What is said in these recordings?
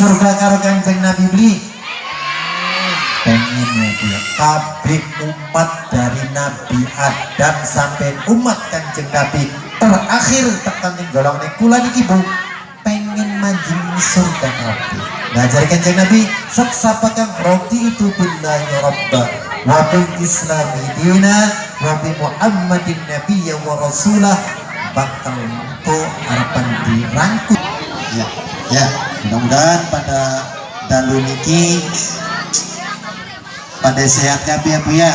surga karo Kanjeng Nabi beli pengen ya kabeh umat dari Nabi Adam sampai umat Kanjeng Nabi terakhir tekan ning golongan kula niki Bu pengen manjing surga kabeh. Ngajari Kanjeng Nabi sak sapa kang roti itu billahi rabba wa bil islami dina wa bi muhammadin nabiyya wa rasulah bakal untuk harapan dirangkul ya mudah-mudahan pada dalu niki pada sehat kabeh ya Bu ya.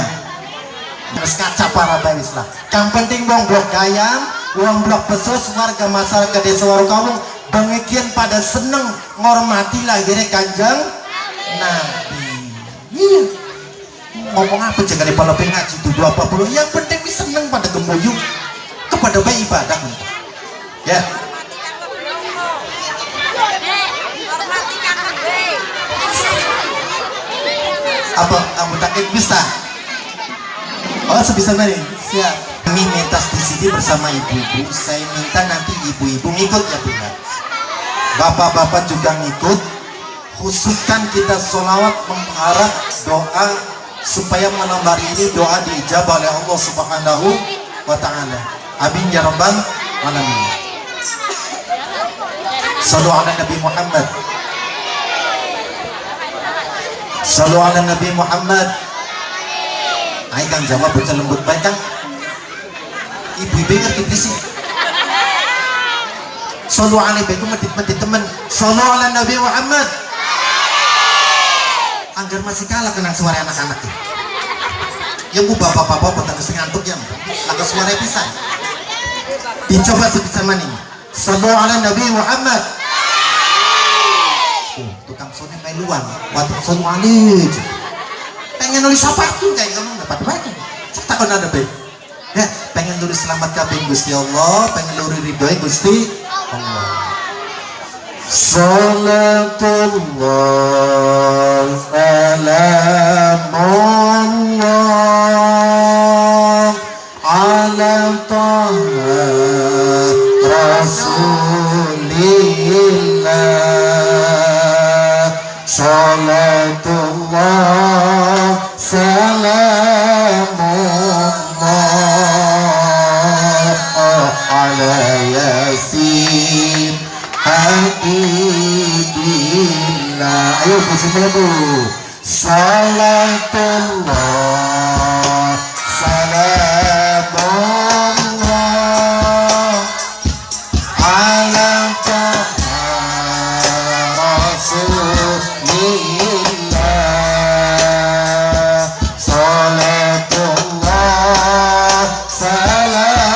Terus kaca para bawis lah. Yang penting wong blok gayam, wong blok besus warga masyarakat desa Warukawung pengikian pada seneng ngormati lahirnya Kanjeng Nabi. Iya. Ngomong apa jangan di palapin ngaji itu 20 yang penting bisa seneng pada gemboyuk kepada bayi ibadah ya. Apa kamu takut bisa? Oh sebisa mari siap. Kami mentas di sini bersama ibu-ibu. Saya minta nanti ibu-ibu ngikut ya Bu. Bapak-bapak juga ngikut. Khususkan kita sholawat mengharap doa supaya malam hari ini doa diijabah oleh Allah Subhanahu wa Ta'ala. Amin ya rabbal alamin. Shallu ala Nabi Muhammad. Shallu ala Nabi Muhammad. Ayo Kang jawab baca lembut baik Kang. Ibu-ibu ngerti sih. Shallu alaihi medit-medit temen. Shallu ala Nabi Muhammad. Anggar masih kalah kenang suara anak-anak ya. Ya Bu bapak-bapak petang ngantuk ya. Lagu suara pisan. Dicoba sebisa mana nih. Shallu ala Nabi Muhammad. Tukang sone meluan. Waktu sone wali. Pengen nulis apa tuh kayak kamu dapat baca. Tak kau ada baik. Ya pengen nulis selamat kabeh Gusti Allah, pengen nulis ridhoi Gusti Allah. Salatullah salamullah ala taha rasulillah. Salatullah salamullah ala yasin habibillah. Ayo bismillah Bu. Salatullah salamullah ala taha rasulillah. Salatullah salamullah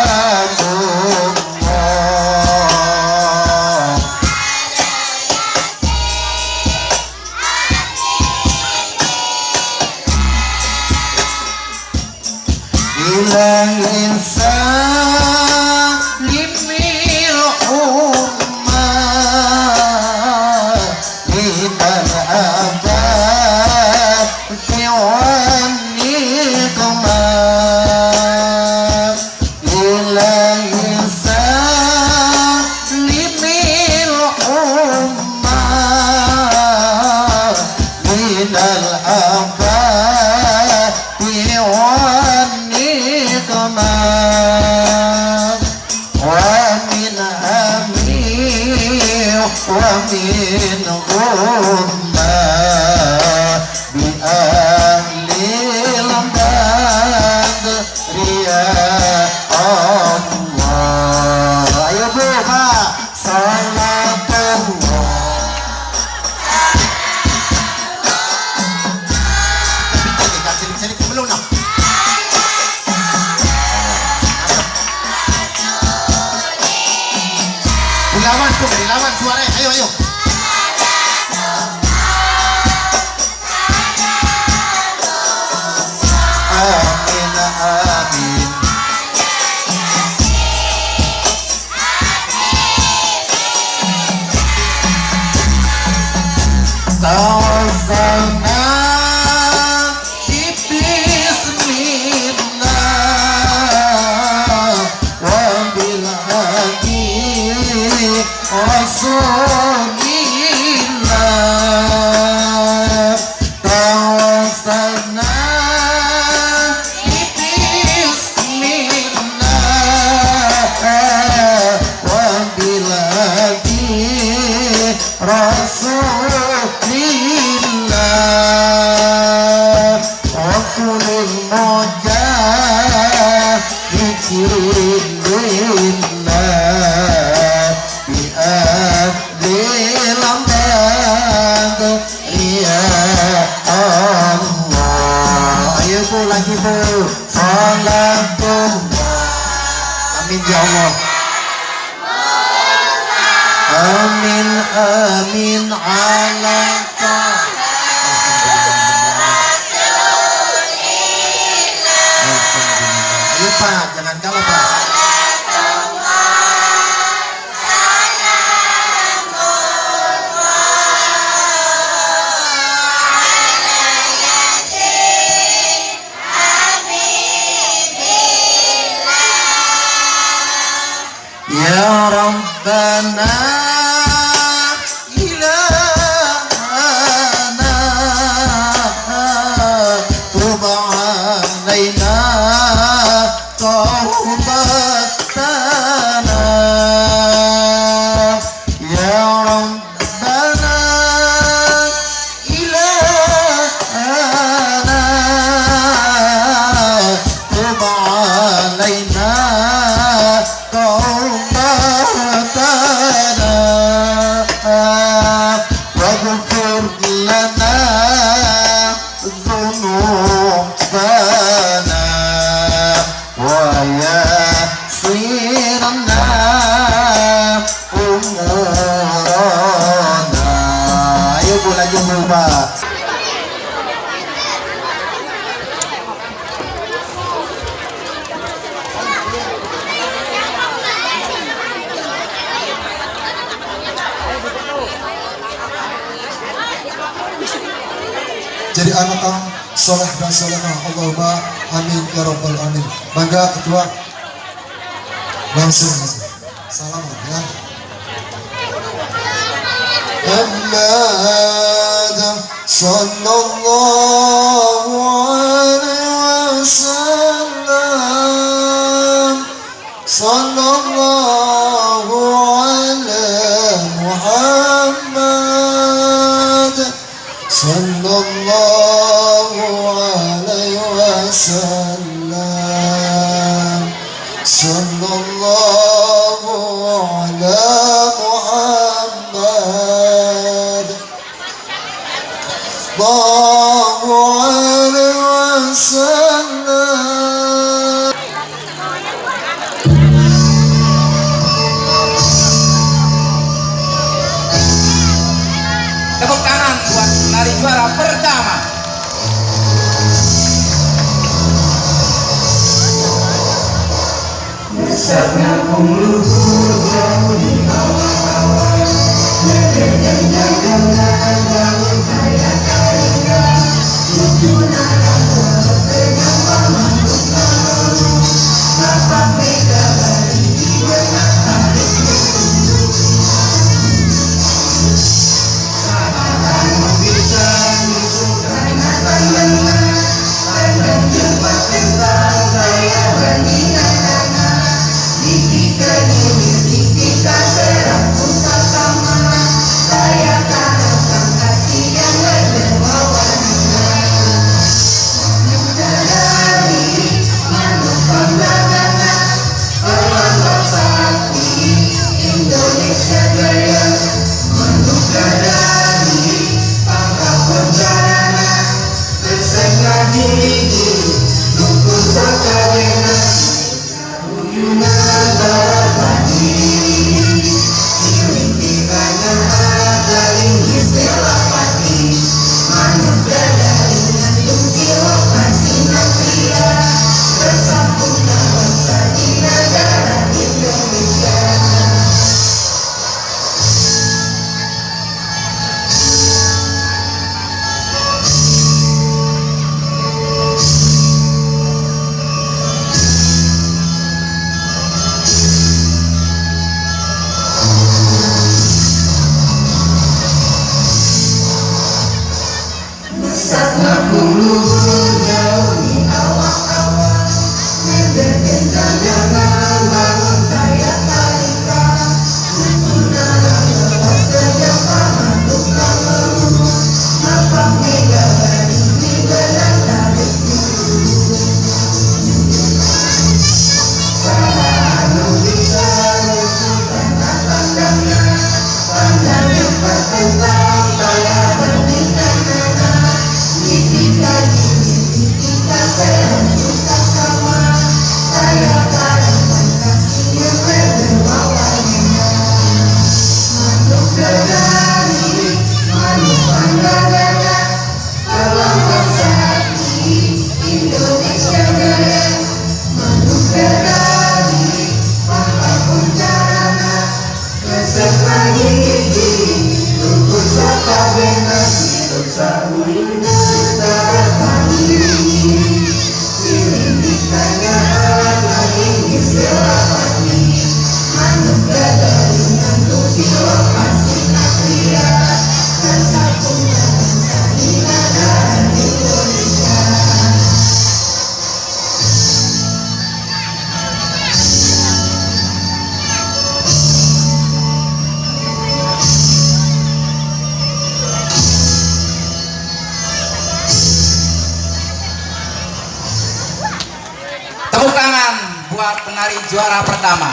ilal insan limil ummah minal abad wan nikmat. Ilal insan limil ummah minal abad wan nikmat. Wa min hamil wa min ghumma bi ahlil badri ya Allah. Ayo Bu Pak. Salatullah. Sini belum nak. Dilawan tuh, dilawan suaranya. Ayo, ayo. Amin, amin. Tawassalna bismillah wa bil hadi rasulillah. Amin ya Allah. Amin amin ala Ayo Pak, jangan kalah Pak. Ya Rabbana ilahana tub alaina taubatana ya Rabbana ilahana tub alaina واغفر لنا ذنوبنا ويسر لنا أمورنا. Ayo mulai jempol Pak. Jadi anak yang soleh dan solehah, Allahumma amin ya rabbal alamin. Bangga ketua, langsung salam ya. Muhammad sallallahu alaihi wasallam, sallallahu alaihi Muhammad, sallallahu alaihi wasallam, sallallahu ala Muhammad, sallallahu alaihi wasallam. Tepuk tangan buat lari juara pertama. Besarnya puluh jauh di bawah-bawah, jangan bangun kayak kaya, tujuan rambut dengan mampu malu, bapak beda lagi dengan hari itu. Sahabatmu bisa musuhkan matanya, pandang jumpa tentang kaya bagi anak-anak, dikika dulu. Tepuk tangan buat penari juara pertama.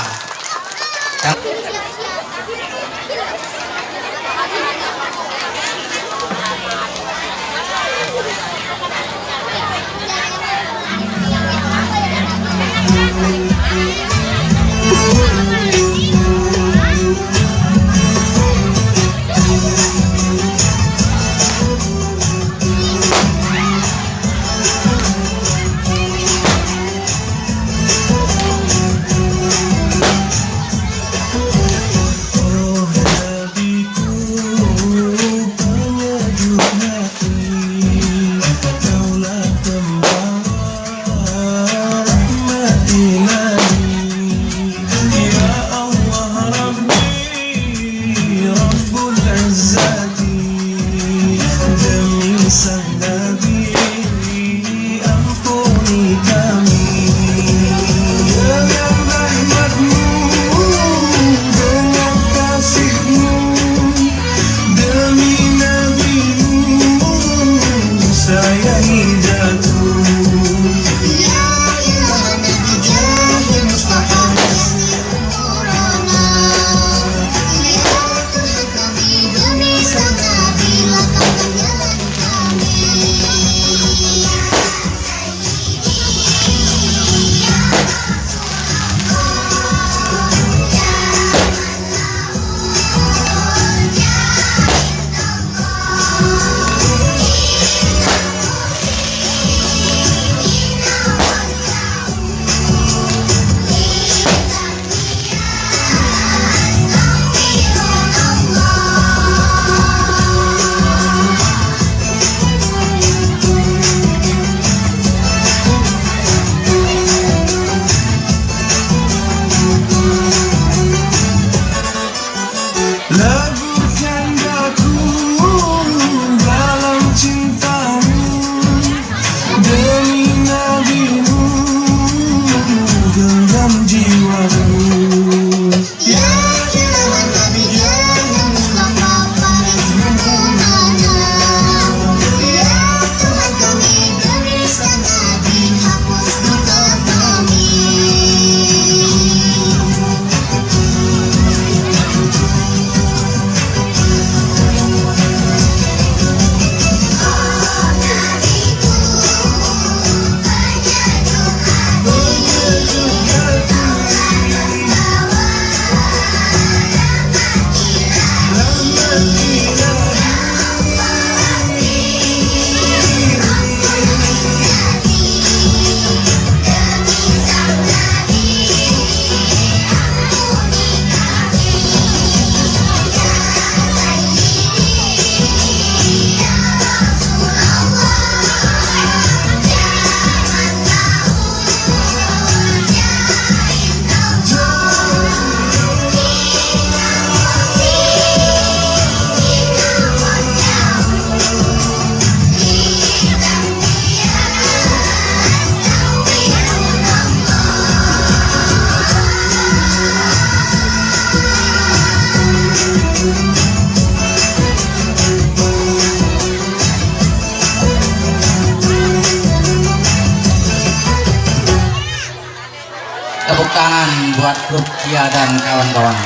Tepuk tangan buat grup Kia dan kawan-kawan.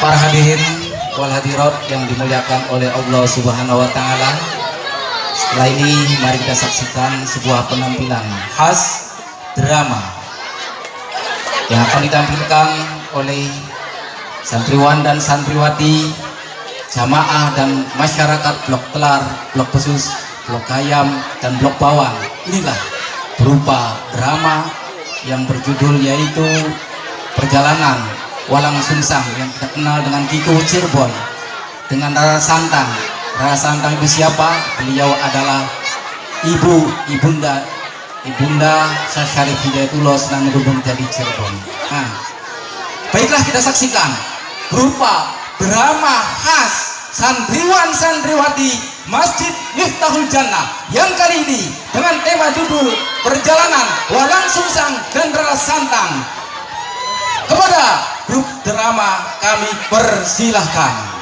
Para hadirin wal hadirat yang dimuliakan oleh Allah Subhanahu wa taala. Setelah ini mari kita saksikan sebuah penampilan khas drama yang akan ditampilkan oleh santriwan dan santriwati, jamaah dan masyarakat Blok Telar, Blok Pesus, Blok Kayam dan Blok Bawang. Inilah berupa drama yang berjudul yaitu Perjalanan Walang Sungsang yang kita kenal dengan Kiko Cirebon. dengan Rara Santang. Rara Santang itu siapa? Beliau adalah ibunda Syarif Hidayatullah Senang Gunung Jati Cirebon. Nah, baiklah kita saksikan berupa drama khas santriwan santriwati Masjid Miftahul Jannah yang kali ini dengan tema judul Perjalanan Walang Sungsang dan Rara Santang. Kepada grup drama kami persilahkan.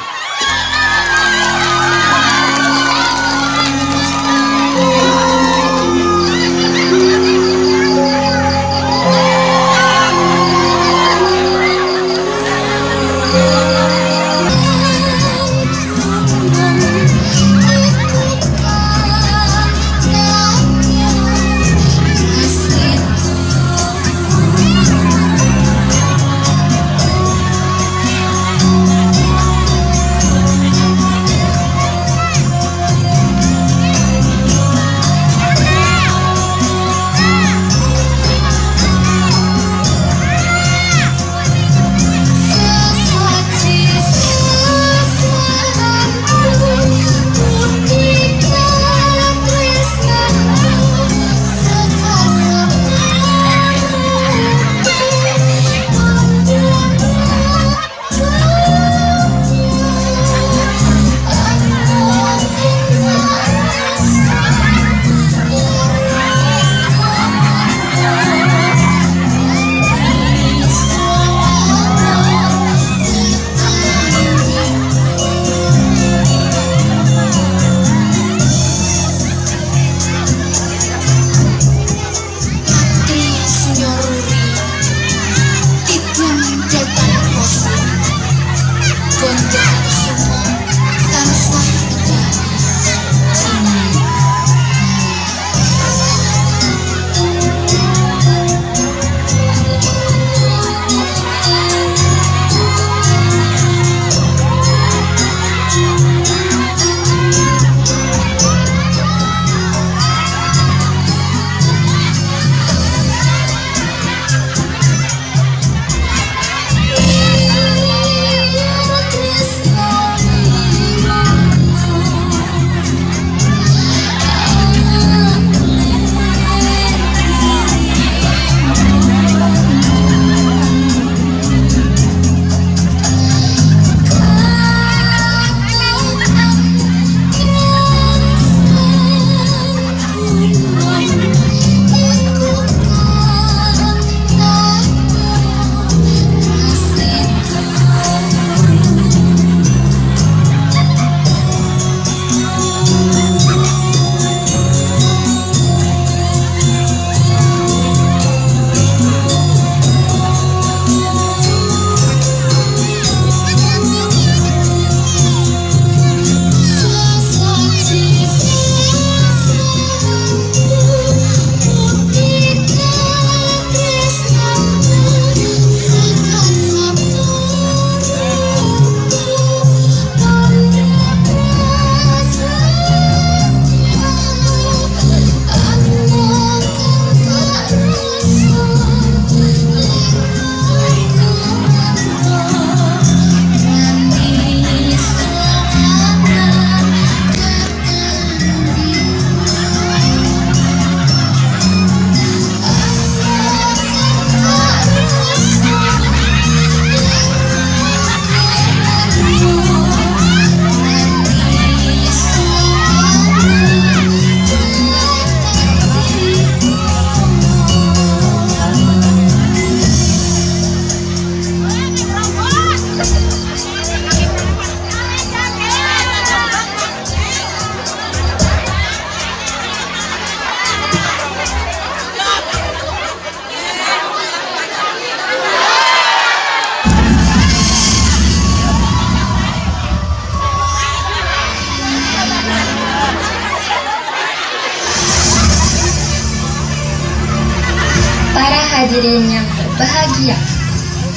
Hadirin yang berbahagia,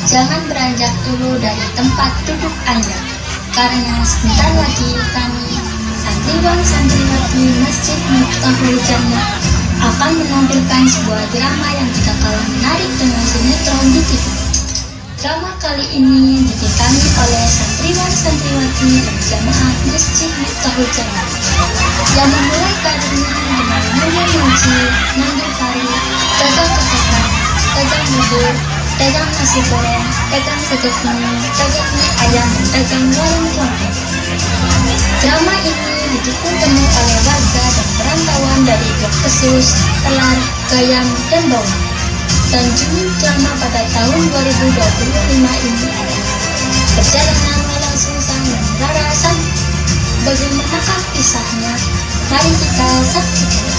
jangan beranjak dulu dari tempat duduk Anda, karena sebentar lagi kami, santriwan-santriwati Masjid Miftahul Jannah, akan menampilkan sebuah drama yang tidak kalah menarik dengan sinetron di TV. Drama kali ini didatangi oleh santriwan-santriwati dan jamaah Masjid Miftahul Jannah yang memulai karirnya dengan mulia ngaji, nandung tari, dagang ketupat, dagang bubur, dagang nasi goreng, dagang gudeg mie, dagang mie ayam, dan dagang warung kelontong. Drama ini didukung penuh oleh warga dan perantauan dari Blok Pesus, Telar, Gayam, dan Bawang. Dan judul drama pada tahun 2025 ini adalah Perjalanan Walang Sungsang dan Rara Santang. Bagaimanakah kisahnya? Mari kita saksikan.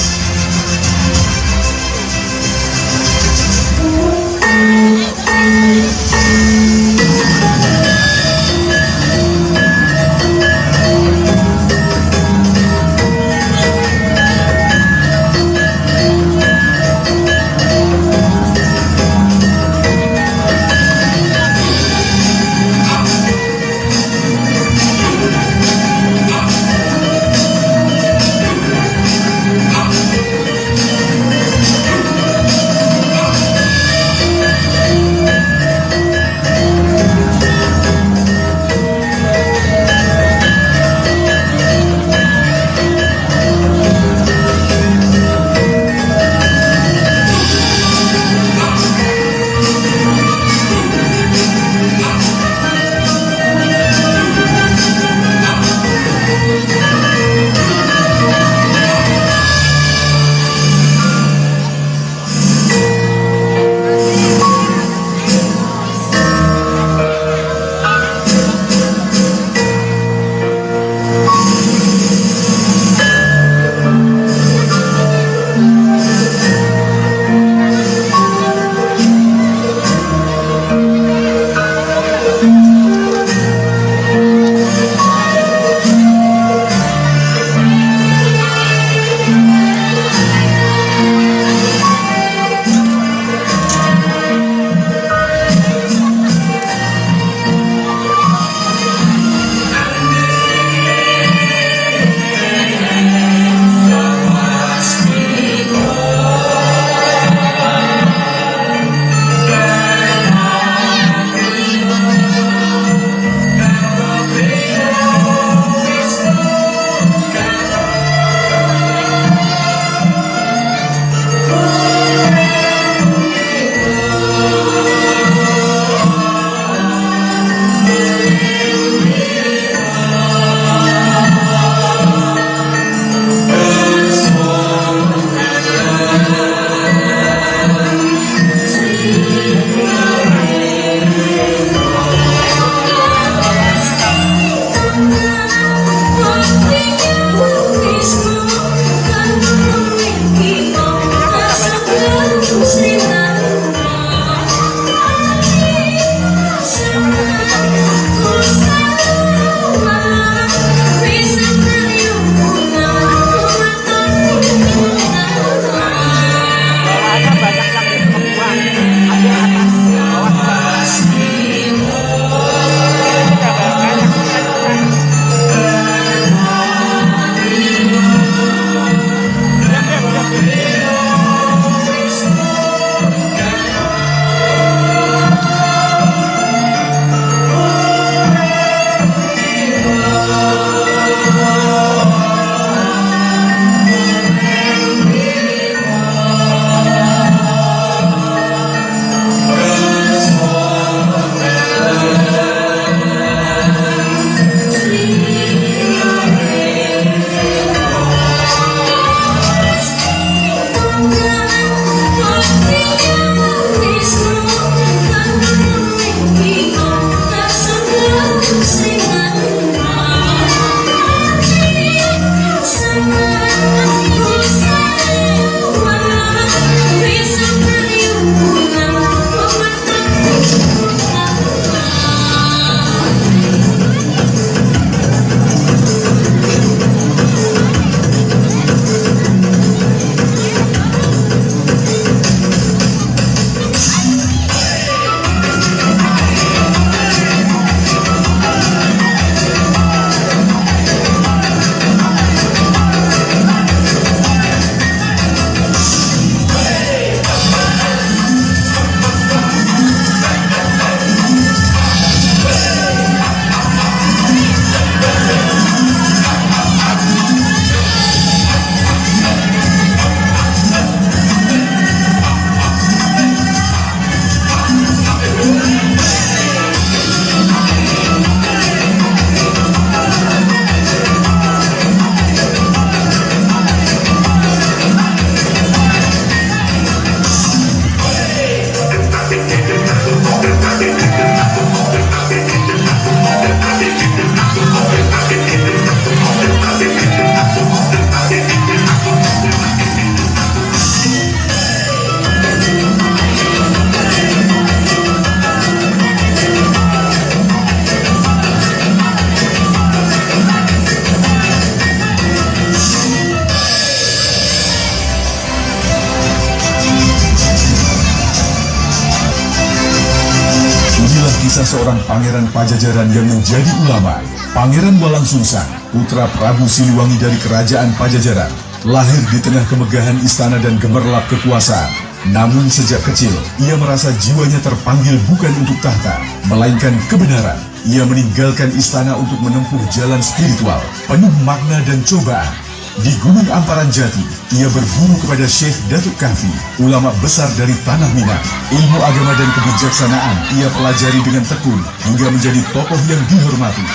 kisah seorang pangeran Pajajaran yang menjadi ulama. Pangeran Walang Sungsang, putra Prabu Siliwangi dari kerajaan Pajajaran, lahir di tengah kemegahan istana dan gemerlap kekuasaan. Namun sejak kecil, ia merasa jiwanya terpanggil bukan untuk tahta, melainkan kebenaran. Ia meninggalkan istana untuk menempuh jalan spiritual, penuh makna dan cobaan. Di Gunung Amparan Jati, ia berguru kepada Syekh Datuk Kahfi, ulama besar dari Tanah Minang. Ilmu agama dan kebijaksanaan ia pelajari dengan tekun hingga menjadi tokoh yang dihormati.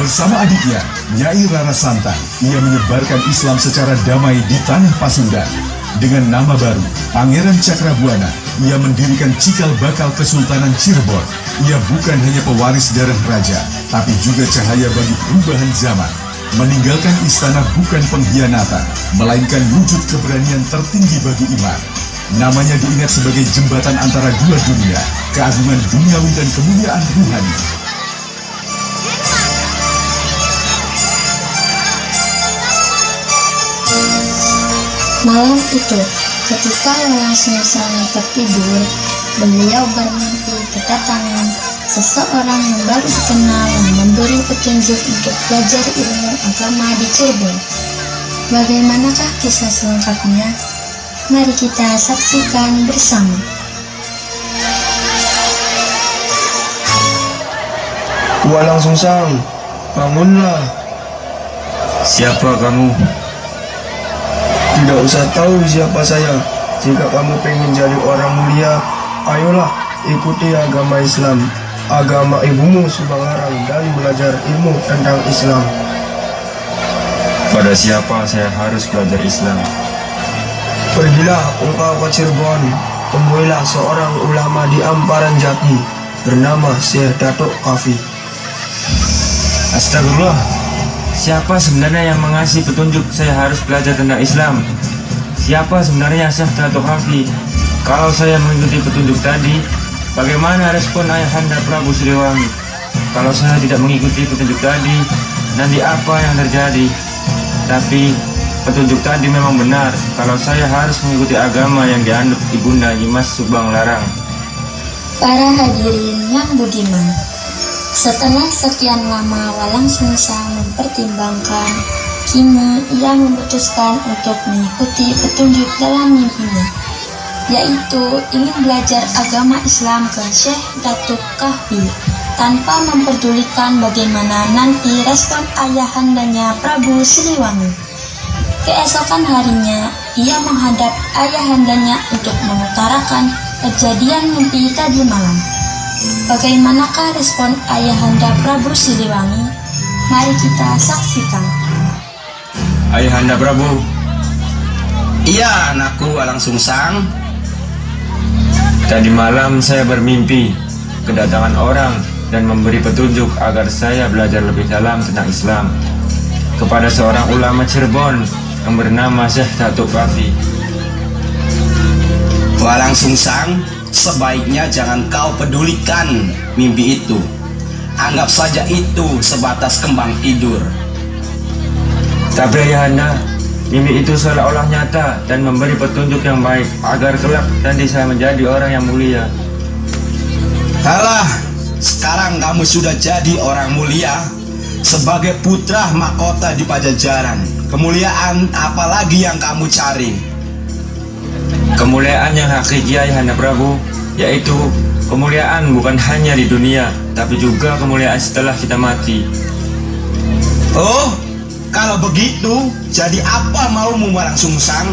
Bersama adiknya, Nyai Rara Santang, ia menyebarkan Islam secara damai di Tanah Pasundan. Dengan nama baru, Pangeran Cakrabuana, ia mendirikan cikal bakal Kesultanan Cirebon. Ia bukan hanya pewaris darah raja, tapi juga cahaya bagi perubahan zaman. Meninggalkan istana bukan pengkhianatan, melainkan wujud keberanian tertinggi bagi iman. Namanya diingat sebagai jembatan antara dua dunia, keagungan duniawi dan kemuliaan ruhani. Malam itu, ketika Walang Sungsang tertidur, beliau bermimpi kedatangan seseorang yang baru dikenal yang memberi petunjuk untuk belajar ilmu agama di Cirebon. Bagaimanakah kisah selengkapnya? Mari kita saksikan bersama. Walang Sungsang, bangunlah. Siapa kamu? Tidak usah tahu siapa saya. Jika kamu pengen jadi orang mulia, ayolah ikuti agama Islam, agama ibumu Subanglarang, dan belajar ilmu tentang Islam. Pada siapa saya harus belajar Islam? Pergilah engkau ke Cirebon, temuilah seorang ulama di Amparan Jati bernama Syekh Datuk Kahfi. Astagfirullah. Siapa sebenarnya yang mengasih petunjuk saya harus belajar tentang Islam? Siapa sebenarnya Syekh Datuk Kahfi? Kalau saya mengikuti petunjuk tadi, bagaimana respon Ayahanda Prabu Siliwangi? Kalau saya tidak mengikuti petunjuk tadi, nanti apa yang terjadi? Tapi petunjuk tadi memang benar. Kalau saya harus mengikuti agama yang dianut Ibunda Nyimas Subanglarang. Para hadirin yang budiman, setelah sekian lama Walang Sungsang mempertimbangkan, kini ia memutuskan untuk mengikuti petunjuk dalam mimpinya, yaitu ingin belajar agama Islam ke Syekh Datuk Kahfi tanpa memperdulikan bagaimana nanti respon ayahandanya Prabu Siliwangi. Keesokan harinya, ia menghadap ayahandanya untuk mengutarakan kejadian mimpi tadi malam. Bagaimanakah respon ayahanda Prabu Siliwangi? Mari kita saksikan. Ayahanda Prabu. Iya, anakku Walang Sungsang. Tadi malam saya bermimpi kedatangan orang dan memberi petunjuk agar saya belajar lebih dalam tentang Islam kepada seorang ulama Cirebon yang bernama Syekh Datuk Kahfi. Walang Sungsang, sebaiknya jangan kau pedulikan mimpi itu. Anggap saja itu sebatas kembang tidur. Tapi Ayahanda, mimpi itu seolah-olah nyata dan memberi petunjuk yang baik agar kelak nanti saya menjadi orang yang mulia. Alah, sekarang kamu sudah jadi orang mulia sebagai putra mahkota di Pajajaran. Kemuliaan apalagi yang kamu cari? Kemuliaan yang hakiki Ayahanda Prabu, yaitu kemuliaan bukan hanya di dunia, tapi juga kemuliaan setelah kita mati. Oh, kalau begitu, jadi apa maumu Walang Sungsang?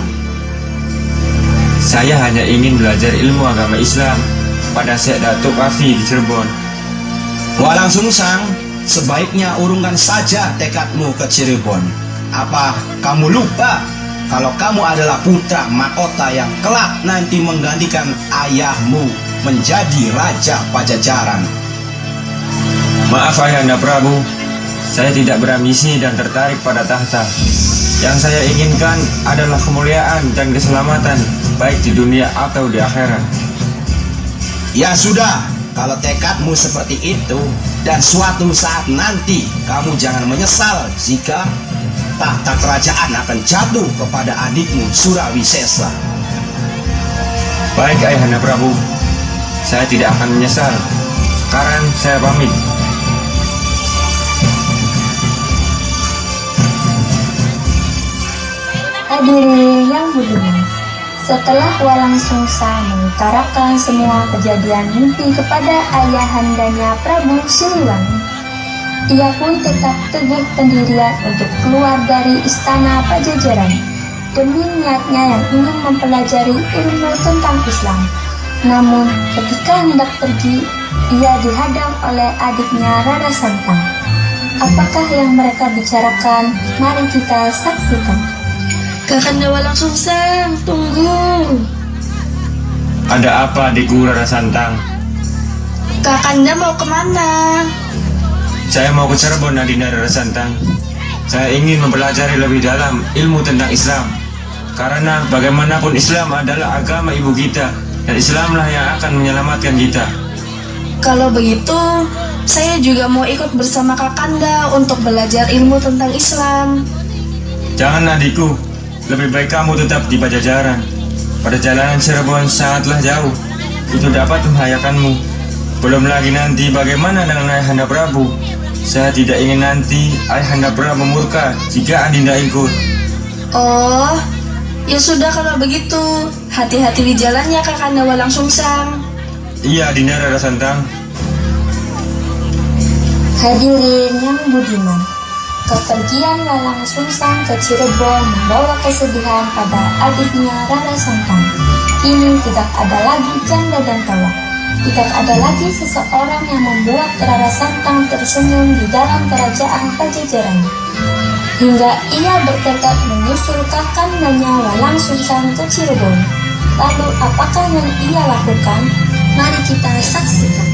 Saya hanya ingin belajar ilmu agama Islam pada Syekh Datuk Kahfi di Cirebon. Walang Sungsang, sebaiknya urungkan saja tekadmu ke Cirebon. Apa kamu lupa kalau kamu adalah putra mahkota yang kelak nanti menggantikan ayahmu menjadi Raja Pajajaran? Maaf Ayahanda Prabu, saya tidak berambisi dan tertarik pada tahta. Yang saya inginkan adalah kemuliaan dan keselamatan, baik di dunia atau di akhirat. Ya sudah, kalau tekadmu seperti itu, dan suatu saat nanti kamu jangan menyesal jika tahta kerajaan akan jatuh kepada adikmu Surawisesa. Baik Ayahanda Prabu, saya tidak akan menyesal. Sekarang saya pamit. Hadirin yang budiman, setelah Walang Sungsang mengutarakan semua kejadian mimpi kepada ayahandanya Prabu Siliwangi, ia pun tetap teguh pendirian untuk keluar dari istana Pajajaran demi niatnya yang ingin mempelajari ilmu tentang Islam. Namun ketika hendak pergi, ia dihadang oleh adiknya Rara Santang. Apakah yang mereka bicarakan? Mari kita saksikan. Kakanda Walang Sungsang, tunggu. Ada apa adikku Rara Santang? Kakanda mau kemana? Saya mau ke Cirebon, Adinda Rara Santang. Saya ingin mempelajari lebih dalam ilmu tentang Islam. Karena bagaimanapun Islam adalah agama ibu kita, dan Islamlah yang akan menyelamatkan kita. Kalau begitu, saya juga mau ikut bersama Kakanda untuk belajar ilmu tentang Islam. Jangan adikku, lebih baik kamu tetap di Pajajaran. Perjalanan Cirebon sangatlah jauh, itu dapat membahayakanmu. Belum lagi nanti bagaimana dengan Ayahanda Prabu. Saya tidak ingin nanti Ayahanda Prabu murka jika Adinda ikut. Oh, ya sudah kalau begitu. Hati-hati di jalannya Kakanda Walang Sungsang. Iya Adinda Rara Santang. Hadirin yang budiman, kepergian Walang Sungsang ke Cirebon membawa kesedihan pada adiknya Rara Santang. Kini tidak ada lagi janda dan tawa. Tidak ada lagi seseorang yang membuat Rara Santang tersenyum di dalam kerajaan Pajajaran. Hingga ia bertekad menyusul kakandanya Walang Sungsang ke Cirebon. Lalu apakah yang ia lakukan? Mari kita saksikan.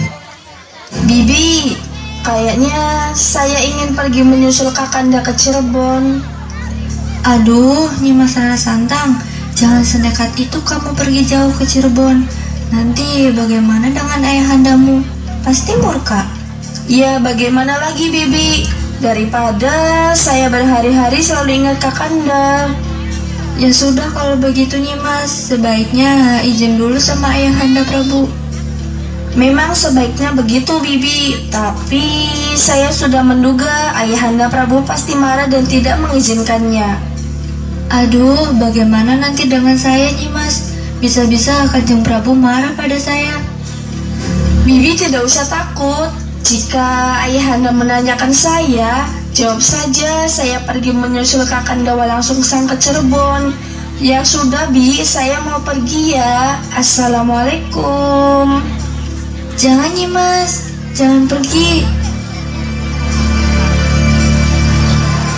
Bibi, kayaknya saya ingin pergi menyusul Kakanda ke Cirebon. Aduh, Nyimas Rara Santang, jangan senekat itu kamu pergi jauh ke Cirebon. Nanti bagaimana dengan ayahandamu? Pasti murka. Ya bagaimana lagi Bibi, daripada saya berhari-hari selalu ingat Kakanda. Ya sudah kalau begitu Nyimas, sebaiknya izin dulu sama ayahanda Prabu. Memang sebaiknya begitu Bibi, tapi saya sudah menduga Ayahanda Prabu pasti marah dan tidak mengizinkannya. Aduh, bagaimana nanti dengan saya Nyimas? Bisa-bisa Kanjeng Prabu marah pada saya. Bibi tidak usah takut. Jika Ayahanda menanyakan saya, jawab saja saya pergi menyusul Kakanda Walang Sungsang ke Cirebon. Ya sudah Bi, saya mau pergi ya. Assalamualaikum. Jangan Nyimas, jangan pergi.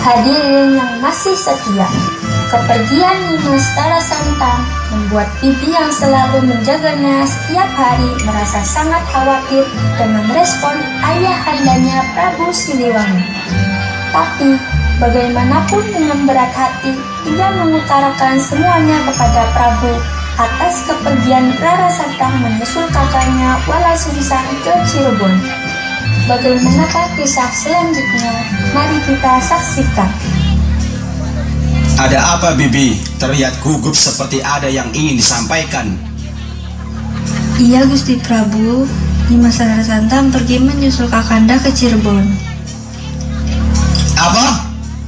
Hadirin yang masih setia, kepergian Nyimas Rara Santang membuat Bibi yang selalu menjaganya setiap hari merasa sangat khawatir dan merespon ayahandanya Prabu Siliwangi. Tapi bagaimanapun dengan berat hati, ia mengutarakan semuanya kepada Prabu atas kepergian Rara Santang menyusul kakaknya Walang Sungsang ke Cirebon. Bagaimanakah kisah selanjutnya? Mari kita saksikan. Ada apa Bibi? Terlihat gugup seperti ada yang ingin disampaikan. Iya Gusti Prabu, Nyimas Rara Santang pergi menyusul Kakanda ke Cirebon. Apa?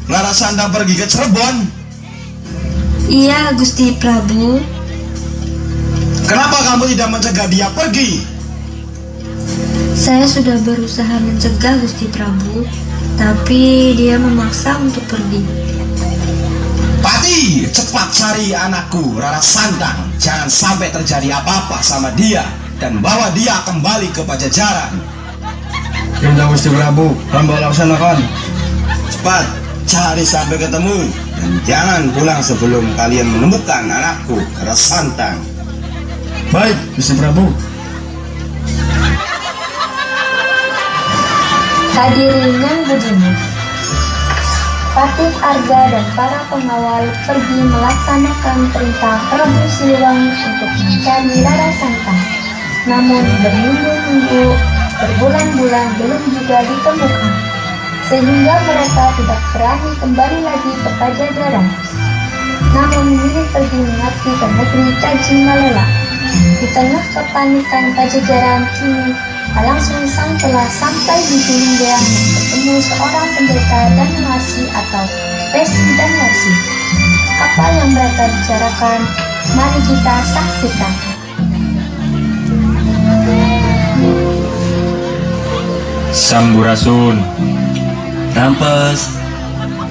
Rara Santang pergi ke Cirebon? Iya Gusti Prabu. Kenapa kamu tidak mencegah dia pergi? Saya sudah berusaha mencegah Gusti Prabu, tapi dia memaksa untuk pergi. Pati, cepat cari anakku Rara Santang. Jangan sampai terjadi apa-apa sama dia dan bawa dia kembali ke Pajajaran. Perintah Gusti Prabu, hamba laksanakan. Cepat cari sampai ketemu dan jangan pulang sebelum kalian menemukan anakku Rara Santang. Baik, Gusti Prabu. Hadirin yang budiman, Patih Arga dan para pengawal pergi melaksanakan perintah Prabu Siliwangi untuk mencari Rara Santang. Namun berminggu-minggu, berbulan-bulan belum juga ditemukan, sehingga mereka tidak berani kembali lagi ke Pajajaran. Namun memilih pergi mengabdi ke negeri Cacing Malela. Di tengah kepanikan Pajajaran kini, Walang Sungsang telah sampai di Gunung Deang dan bertemu seorang pendeta dan warsi atau resi dan warsi. Apa yang mereka bicarakan? Mari kita saksikan. Sampurasun. Rampes.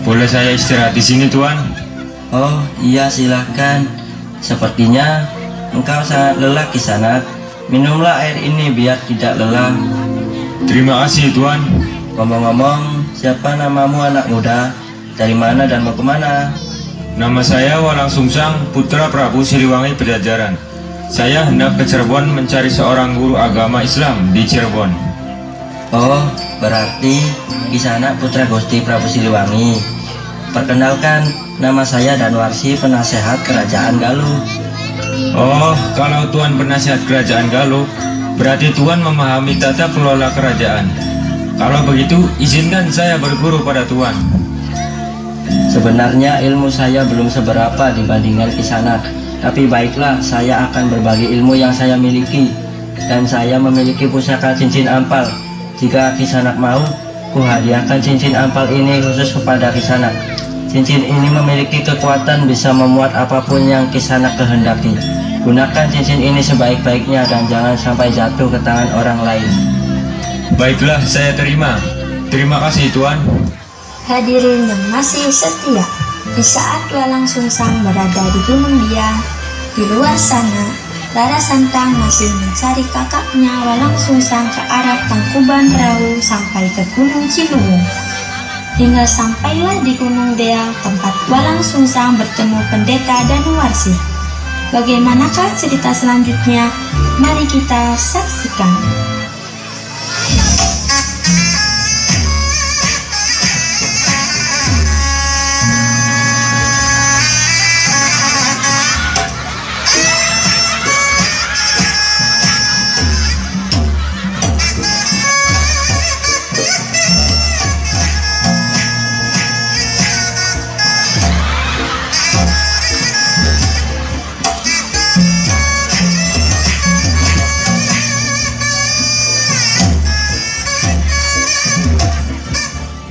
Boleh saya istirahat di sini, Tuan? Oh iya, silahkan. Sepertinya engkau sangat lelah Kisanak. Minumlah air ini biar tidak lelah. Terima kasih, Tuan. Ngomong-ngomong, siapa namamu anak muda? Dari mana dan mau kemana? Nama saya Walang Sungsang, putra Prabu Siliwangi Pajajaran. Saya hendak ke Cirebon mencari seorang guru agama Islam di Cirebon. Oh, berarti Kisanak putra Gusti Prabu Siliwangi. Perkenalkan, nama saya Danwarsi, penasehat Kerajaan Galuh. Oh, kalau Tuan penasihat Kerajaan Galuh, berarti Tuan memahami tata kelola kerajaan. Kalau begitu, izinkan saya berguru pada Tuan. Sebenarnya ilmu saya belum seberapa dibandingkan Kisanak, tapi baiklah, saya akan berbagi ilmu yang saya miliki. Dan saya memiliki pusaka cincin ampal. Jika Kisanak mau, kuhadiahkan cincin ampal ini khusus kepada Kisanak. Cincin ini memiliki kekuatan bisa memuat apapun yang Kisanak kehendaki. Gunakan cincin ini sebaik-baiknya dan jangan sampai jatuh ke tangan orang lain. Baiklah, saya terima. Terima kasih, Tuan. Hadirin yang masih setia, di saat Walang Sungsang berada di Gunung Diang, di luar sana, Rara Santang masih mencari kakaknya Walang Sungsang ke arah Tangkuban Perahu sampai ke Gunung Ciliwung. Hingga sampailah di Gunung Deang tempat Walang Sungsang bertemu pendeta dan warsi. Bagaimanakah cerita selanjutnya? Mari kita saksikan.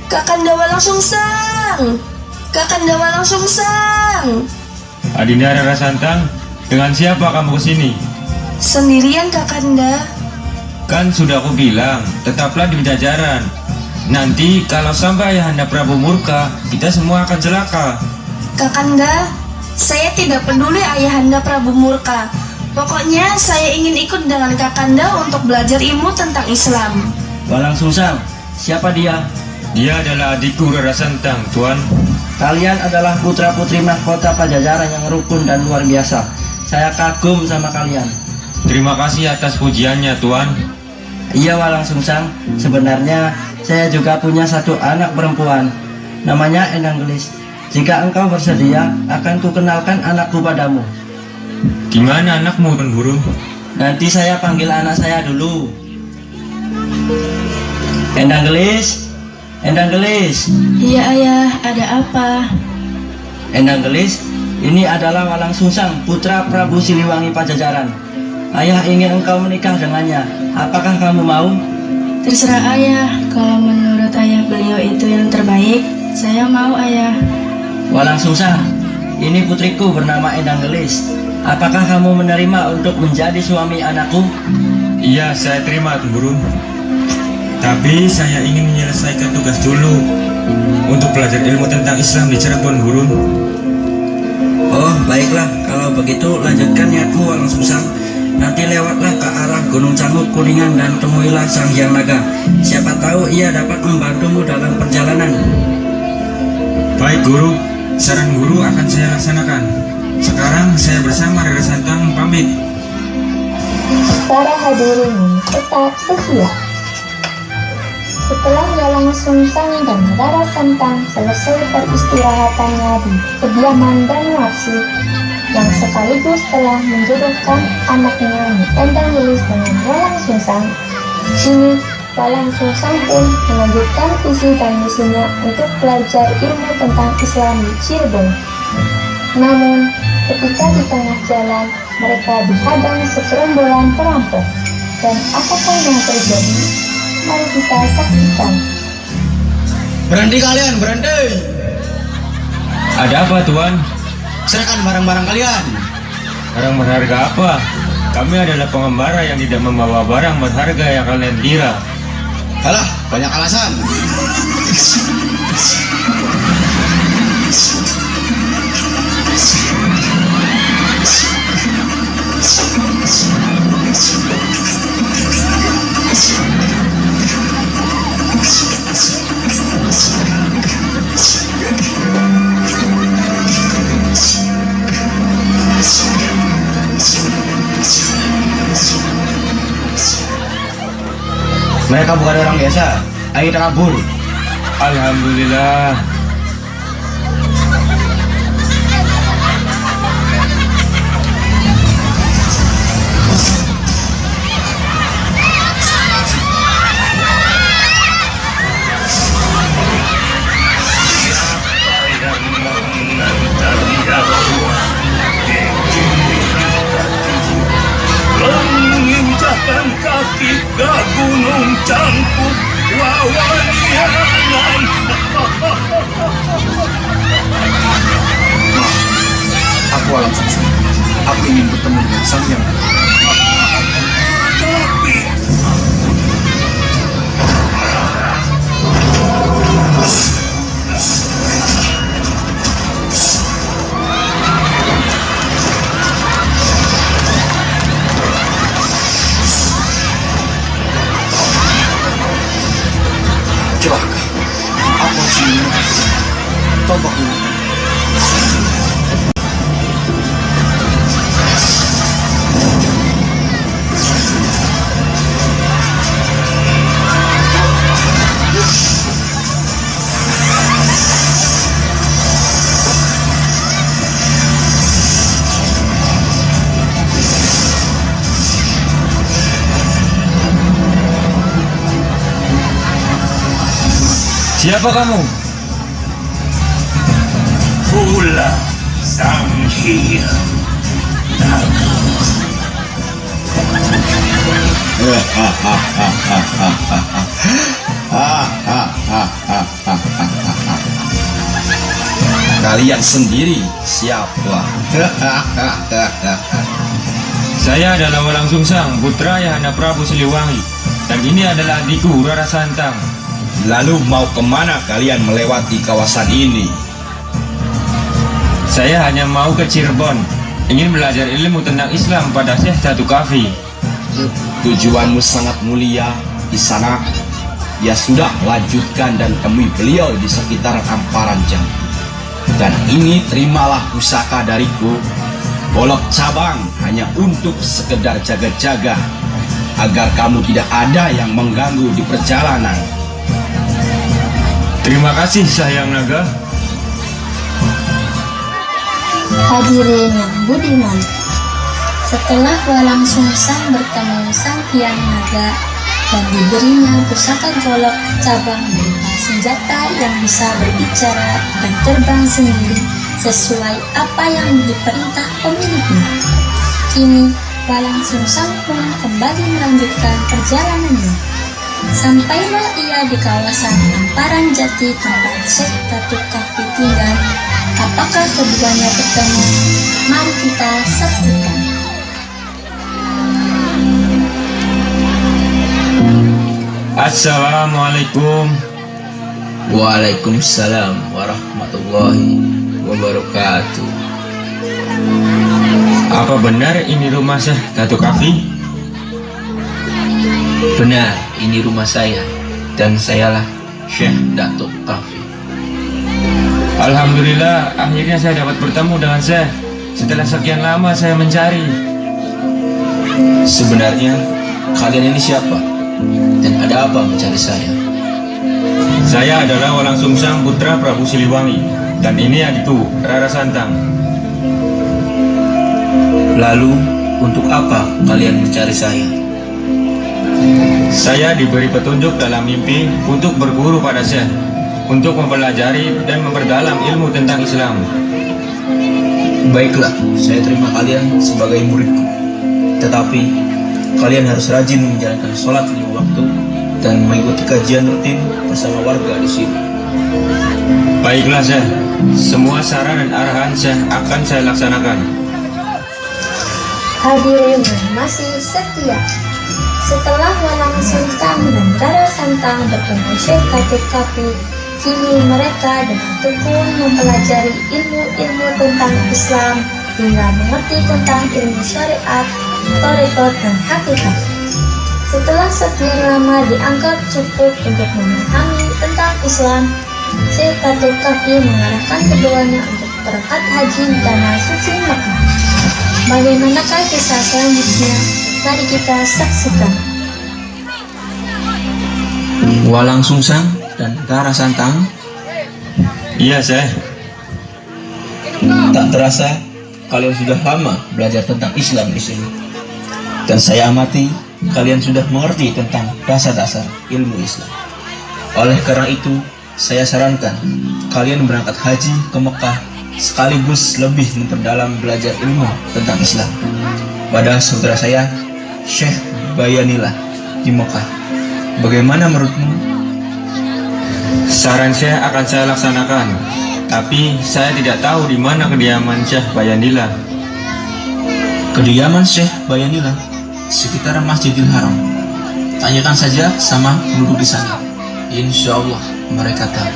Kakanda Walang Sungsang! Kakanda Walang Sungsang! Adinda Rara Santang, dengan siapa kamu kesini? Sendirian Kakanda. Kan sudah aku bilang, tetaplah di Pajajaran. Nanti kalau sampai Ayahanda Prabu murka, kita semua akan celaka. Kakanda, saya tidak peduli Ayahanda Prabu murka. Pokoknya saya ingin ikut dengan Kakanda untuk belajar ilmu tentang Islam. Walang Sungsang, siapa dia? Dia adalah adikku Rara Santang, Tuan. Kalian adalah putra-putri mahkota Pajajaran yang rukun dan luar biasa. Saya kagum sama kalian. Terima kasih atas pujiannya, Tuan. Iya Walang Sungsang, sebenarnya saya juga punya satu anak perempuan. Namanya Endang Gelis. Jika engkau bersedia, akan kukenalkan anakku padamu. Gimana anakmu, Tuan Guru? Nanti saya panggil anak saya dulu. Endang Gelis, Endang Gelis. Iya ayah, ada apa? Endang Gelis, ini adalah Walang Sungsang, putra Prabu Siliwangi Pajajaran. Ayah ingin engkau menikah dengannya. Apakah kamu mau? Terserah ayah, kalau menurut ayah beliau itu yang terbaik, saya mau ayah. Walang Sungsang, ini putriku bernama Endang Gelis. Apakah kamu menerima untuk menjadi suami anakku? Iya, saya terima, Tuan Guru. Tapi saya ingin menyelesaikan tugas dulu untuk belajar ilmu tentang Islam di Cirebon, Guru. Oh, baiklah. Kalau begitu, lanjutkan niatmu, Walang Sungsang. Nanti lewatlah ke arah Gunung Canguk, Kuningan, dan temuilah Sang Hyang Naga. Siapa tahu ia dapat membantumu dalam perjalanan. Baik, Guru. Saran Guru akan saya laksanakan. Sekarang saya bersama Rara Santang pamit. Para hadirin tetap setia. Setelah Walang Sungsang dan Rara Santang selesai peristirahatannya di kediaman Danwarsi, yang sekaligus telah menjodohkan anaknya Endang Gelis dengan Walang Sungsang, kini Walang Sungsang pun melanjutkan visi dan misinya untuk belajar ilmu tentang Islam di Cirebon. Namun, ketika di tengah jalan, mereka dihadang segerombolan perampok. Dan apakah yang terjadi? Mari kita saksikan. Berhenti kalian, berhenti. Ada apa Tuan? Serahkan barang-barang kalian. Barang berharga apa? Kami adalah pengembara yang tidak membawa barang berharga yang kalian kira. Alah, banyak alasan. Mereka bukan orang biasa. Ayo kita kabur. Alhamdulillah. Menginjakan kaki ke gunung Cangkuk Wawanianan. Aku Alam Sungsang. Aku ingin bertemu dengan Sang Hyang. Tapi celaka. Aku harus menemukan tombak ini. Siapa kamu? pula Sang Hyang Naga. Kalian sendiri siapa? Saya adalah Walang Sungsang, putra Ayahanda Prabu Siliwangi. Dan ini adalah adikku Rara Santang. Lalu mau kemana kalian melewati kawasan ini? Saya hanya mau ke Cirebon, ingin belajar ilmu tentang Islam pada Syekh Datu Kafi. Tujuanmu sangat mulia di sana. Ya sudah, lanjutkan dan temui beliau di sekitar Amparan Jambi. Dan ini terimalah pusaka dariku, golok cabang, hanya untuk sekedar jaga-jaga agar kamu tidak ada yang mengganggu di perjalanan. Terima kasih Sayang Naga. Hadirin yang budiman, setelah Walang Sungsang bertemu Sang Hyang Naga dan diberinya pusaka golok cabang berupa senjata yang bisa berbicara dan terbang sendiri sesuai apa yang diperintah pemiliknya. Kini Walang Sungsang pun kembali melanjutkan perjalanannya. Sampailah ia di kawasan Amparan Jati tempat Syekh Datu Kafi tinggal. Apakah keduanya bertemu? Mari kita saksikan. Assalamualaikum. Waalaikumsalam warahmatullahi wabarakatuh. Apa benar ini rumah Syekh Datu Kafi? Benar, ini rumah saya dan sayalah Syekh Datu Kafi. Alhamdulillah, akhirnya saya dapat bertemu dengan Syekh. Setelah sekian lama saya mencari. Sebenarnya kalian ini siapa? Dan ada apa mencari saya? Saya adalah Walang Sungsang, putra Prabu Siliwangi. Dan ini adikku, Rara Santang. Lalu, untuk apa kalian mencari saya? Saya diberi petunjuk dalam mimpi untuk berguru pada Syekh, untuk mempelajari dan memperdalam ilmu tentang Islam. Baiklah, saya terima kalian sebagai muridku. Tetapi, kalian harus rajin menjalankan sholat lima waktu dan mengikuti kajian rutin bersama warga di sini. Baiklah Syekh, semua saran dan arahan Syekh akan saya laksanakan. Hadirin yang masih setia, setelah Walang Sungsang dan Rara Santang bertemu Syekh Khatib Kafi, kini mereka dengan tekun mempelajari ilmu-ilmu tentang Islam hingga mengerti tentang ilmu syariat, tarekat, dan hakikat. Setelah sekian lama dianggap cukup untuk memahami tentang Islam, Syekh Khatib Kafi mengarahkan keduanya untuk berangkat haji di tanah suci Makkah. Bagaimanakah kisah selanjutnya? Mari kita saksikan. Walang Sungsang dan Rara Santang. Iya Syekh. Tak terasa kalian sudah lama belajar tentang Islam di sini. Dan saya amati kalian sudah mengerti tentang dasar-dasar ilmu Islam. Oleh karena itu, saya sarankan kalian berangkat haji ke Mekah sekaligus lebih memperdalam belajar ilmu tentang Islam pada saudara saya Syekh Bayanillah di Mekah. Bagaimana menurutmu? Saran Syekh akan saya laksanakan, tapi saya tidak tahu di mana kediaman Syekh Bayanillah. Kediaman Syekh Bayanillah sekitar Masjidil Haram. Tanyakan saja sama penduduk di sana. Insya Allah mereka tahu.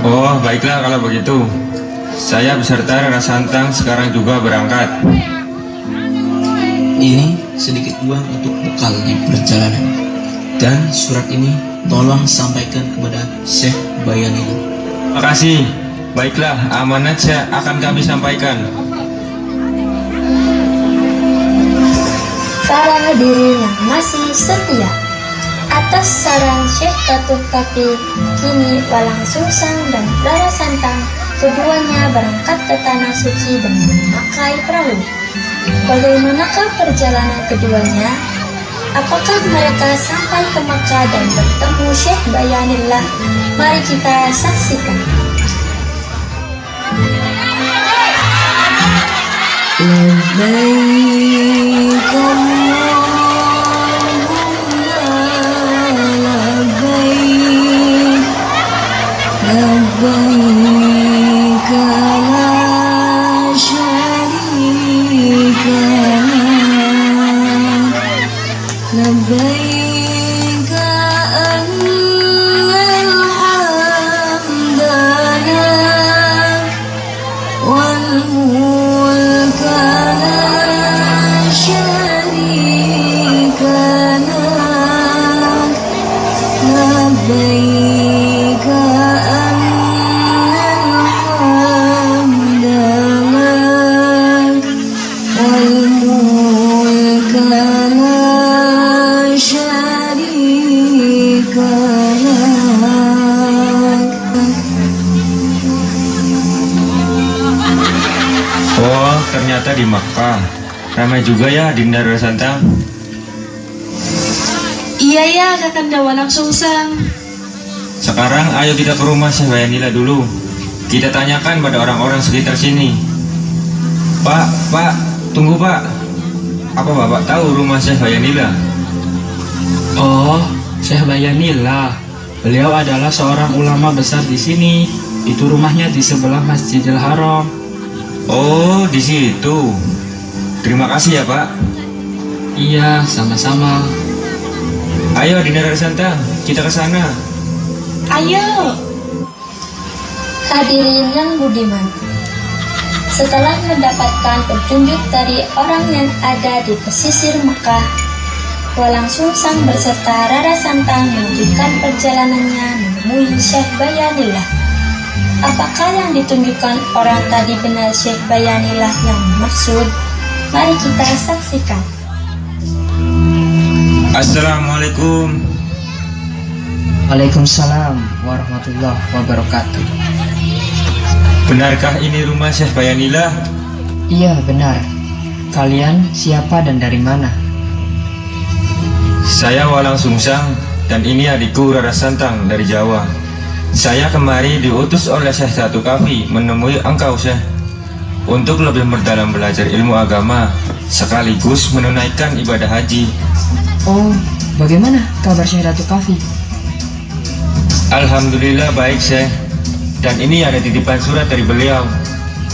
Oh, baiklah kalau begitu. Saya beserta Rara Santang sekarang juga berangkat. Ini sedikit uang untuk bekal di perjalanan. Dan surat ini tolong sampaikan kepada Syekh Bayanillah. Makasih. Baiklah, amanat Syekh akan kami sampaikan. Para hadirin yang masih setia, atas saran Syekh Khatib Kafi, kini Walang Sungsang dan Rara Santang keduanya berangkat ke tanah suci dengan memakai perahu. Bagaimanakah perjalanan keduanya? Apakah mereka sampai ke Makkah dan bertemu Syekh Bayanillah? Mari kita saksikan. Oh, ternyata di Makkah. Ramai juga ya Dinda Rara Santang. Iya ya, Kakanda Walang Sungsang. Sekarang ayo kita ke rumah Syekh Bayanillah dulu. Kita tanyakan pada orang-orang sekitar sini. Pak, tunggu Pak. Apa Bapak tahu rumah Syekh Bayanillah? Oh, Syekh Bayanillah. Beliau adalah seorang ulama besar di sini. Itu rumahnya di sebelah Masjidil Haram. Oh, di situ. Terima kasih ya Pak. Iya, sama-sama. Ayo Dinda Rara Santang, kita ke sana. Ayo. Hadirin yang budiman, setelah mendapatkan petunjuk dari orang yang ada di pesisir Mekah, Walang Sungsang beserta Rara Santang melanjutkan perjalanannya menemui Syekh Bayanillah. Apakah yang ditunjukkan orang tadi benar Syekh Bayanillah yang maksud? Mari kita saksikan. Assalamualaikum. Waalaikumsalam warahmatullahi wabarakatuh. Benarkah ini rumah Syekh Bayanillah? Iya benar. Kalian siapa dan dari mana? Saya Walang Sungsang dan ini adikku Rara Santang dari Jawa. Saya kemari diutus oleh Syekh Khatib Kafi menemui engkau Syekh untuk lebih mendalam belajar ilmu agama sekaligus menunaikan ibadah haji. Oh, bagaimana kabar Syekh Ratu Kafi? Alhamdulillah baik Syekh. Dan ini ada titipan surat dari beliau.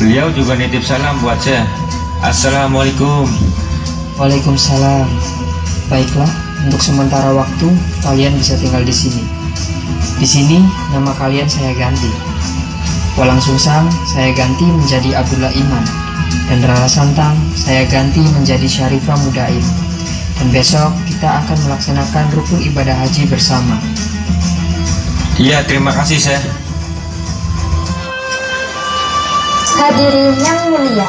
Beliau juga nitip salam buat Syekh. Assalamualaikum. Waalaikumsalam. Baiklah, untuk sementara waktu kalian bisa tinggal di sini. Di sini nama kalian saya ganti. Walang Sungsang saya ganti menjadi Abdullah Iman, dan Rara Santang saya ganti menjadi Syarifah Mudaim. Dan besok kita akan melaksanakan rukun ibadah haji bersama. Iya, terima kasih Syekh. Hadirin yang mulia,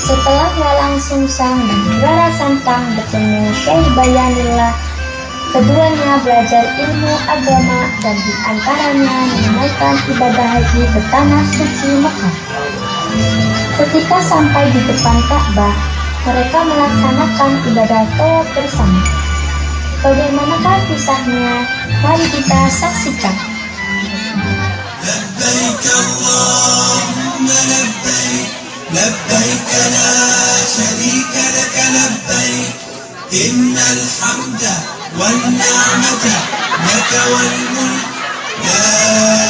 setelah Walang Sungsang dan Rara Santang bertemu Syekh Bayanillah, keduanya belajar ilmu agama dan diantaranya menunaikan ibadah haji bertanah suci Mekah. Ketika sampai di depan Ka'bah, mereka melaksanakan ibadah tawaf bersama. Bagaimanakah kisahnya? Mari kita saksikan. لبيك اللهم لبيك لبيك لا شريك لك لبيك إن الحمد والنعمة لك والملك لا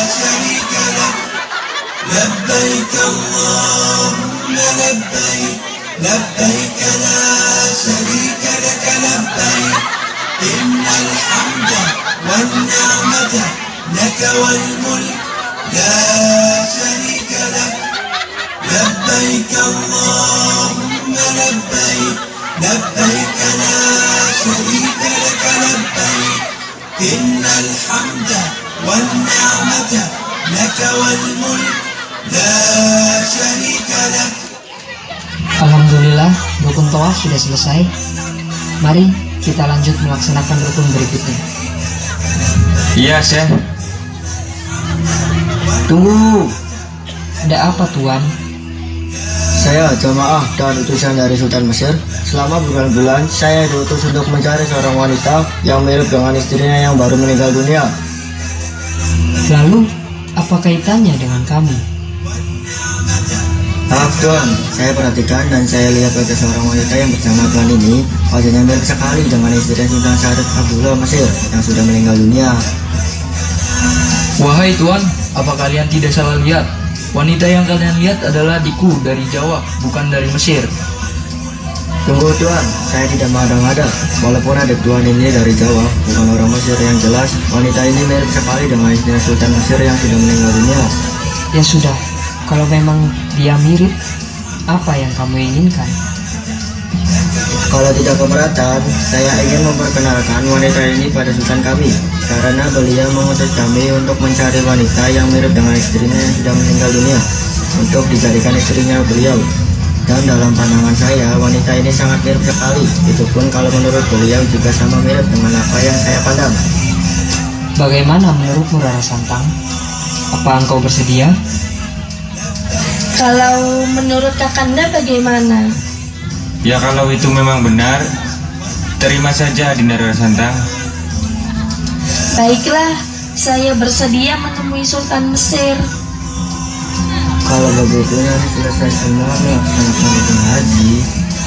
شريك لك لبيك اللهم لبيك لبيك لا شريك لك لبيك إن الحمد والنعمة لك والملك لا شريك لك لبيك اللهم لبيك لبيك لا شريك لك لبيك إن الحمد والنعمة لك والملك لا شريك لك. Alhamdulillah, rukun tawaf sudah selesai. Mari kita lanjut melaksanakan rukun berikutnya. Iya Syekh. Tunggu, ada apa Tuan? Saya jamaah dan utusan dari Sultan Mesir. Selama berbulan-bulan saya diutus untuk mencari seorang wanita yang mirip dengan istrinya yang baru meninggal dunia. Lalu, apa kaitannya dengan kami? Maaf Tuan, saya perhatikan dan saya lihat wajah seorang wanita yang bersama Tuan ini. Wajahnya mirip sekali dengan istri Sultan Syarif Abdullah Mesir yang sudah meninggal dunia. Wahai Tuan, apa kalian tidak salah lihat? Wanita yang kalian lihat adalah adikku dari Jawa, bukan dari Mesir. Tunggu Tuan, saya tidak mengada-ngada. Walaupun adik Tuan ini dari Jawa, bukan orang Mesir, yang jelas wanita ini mirip sekali dengan istri Sultan Mesir yang sudah meninggal dunia. Ya sudah, kalau memang dia mirip, apa yang kamu inginkan? Kalau tidak keberatan, saya ingin memperkenalkan wanita ini pada Sultan kami, karena beliau mengutus kami untuk mencari wanita yang mirip dengan istrinya yang sudah meninggal dunia, untuk dijadikan istrinya beliau. Dan dalam pandangan saya, wanita ini sangat mirip sekali. Itu pun kalau menurut beliau juga sama mirip dengan apa yang saya pandang. Bagaimana menurutmu Rara Santang? Apa engkau bersedia? Kalau menurut Kakanda bagaimana? Ya kalau itu memang benar, terima saja Dinda Rara Santang. Baiklah, saya bersedia menemui Sultan Mesir. Kalau begitu nanti selesai semua melaksanakan rukun haji,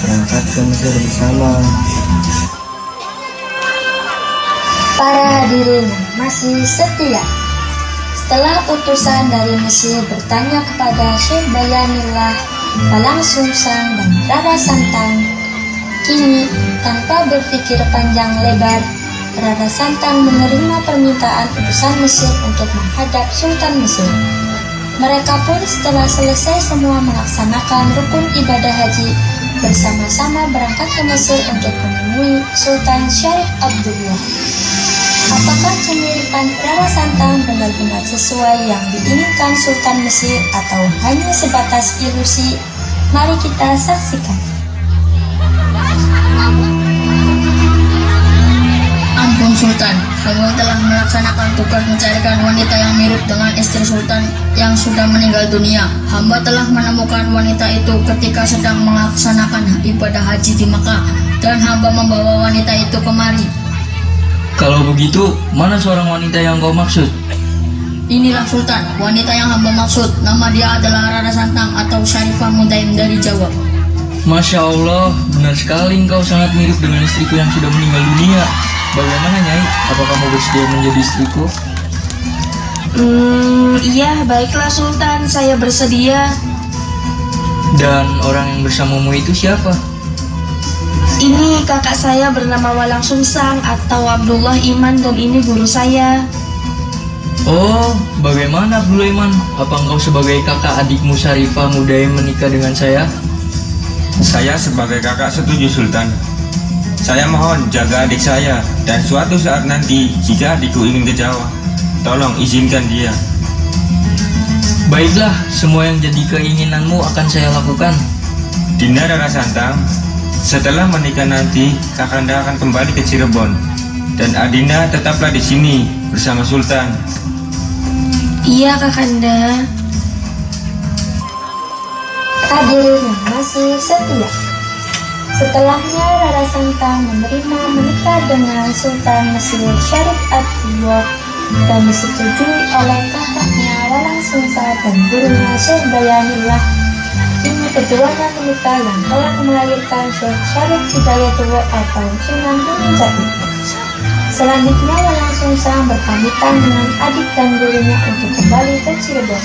berangkat ke Mesir bersama. Para hadirin masih setia. Setelah utusan dari Mesir bertanya kepada Syekh Bayanillah, Walang Sungsang dan Rara Santang, kini tanpa berpikir panjang lebar, Rara Santang menerima permintaan utusan Mesir untuk menghadap Sultan Mesir. Mereka pun setelah selesai semua melaksanakan rukun ibadah haji, bersama-sama berangkat ke Mesir untuk menemui Sultan Syarif Abdullah. Apakah kemiripan Rara Santang benar-benar sesuai yang diinginkan Sultan Mesir atau hanya sebatas ilusi? Mari kita saksikan. Ampun Sultan, kamu telah melaksanakan tugas mencarikan wanita yang mirip dengan istri Sultan yang sudah meninggal dunia. Hamba telah menemukan wanita itu ketika sedang melaksanakan ibadah haji di Mekah, dan hamba membawa wanita itu kemari. Kalau begitu, mana seorang wanita yang kau maksud? Inilah Sultan, wanita yang hamba maksud. Nama dia adalah Rara Santang atau Syarifah Mudaim dari Jawa. Masya Allah, benar sekali engkau sangat mirip dengan istriku yang sudah meninggal dunia. Bagaimana Nyai? Apa kamu bersedia menjadi istriku? Iya, baiklah Sultan, saya bersedia. Dan orang yang bersamamu itu siapa? Ini kakak saya bernama Walang Sungsang atau Abdullah Iman, dan ini guru saya. Oh, bagaimana Abdullah Iman? Apa engkau sebagai kakak adikmu Syarifah Mudaim menikah dengan saya? Saya sebagai kakak setuju Sultan. Saya mohon jaga adik saya, dan suatu saat nanti jika adikku ingin ke Jawa, tolong izinkan dia. Baiklah, semua yang jadi keinginanmu akan saya lakukan. Dinda Rara Santang, setelah menikah nanti Kakanda akan kembali ke Cirebon, dan Adinda tetaplah di sini bersama Sultan. Iya Kakanda. Hadirin yang masih setia, setelahnya Rara Santang menerima menikah dengan Sultan Mesir Syarif Abdullah dan disetujui oleh kakaknya Walang Sungsang dan gurunya Syekh Bayanillah. Ini keduanya menikah yang telah melahirkan Syekh Syarif Hidayatullah atau Sunan Gunung Jati. Selanjutnya Walang Sungsang berpamitan dengan adik dan gurunya untuk kembali ke Cirebon.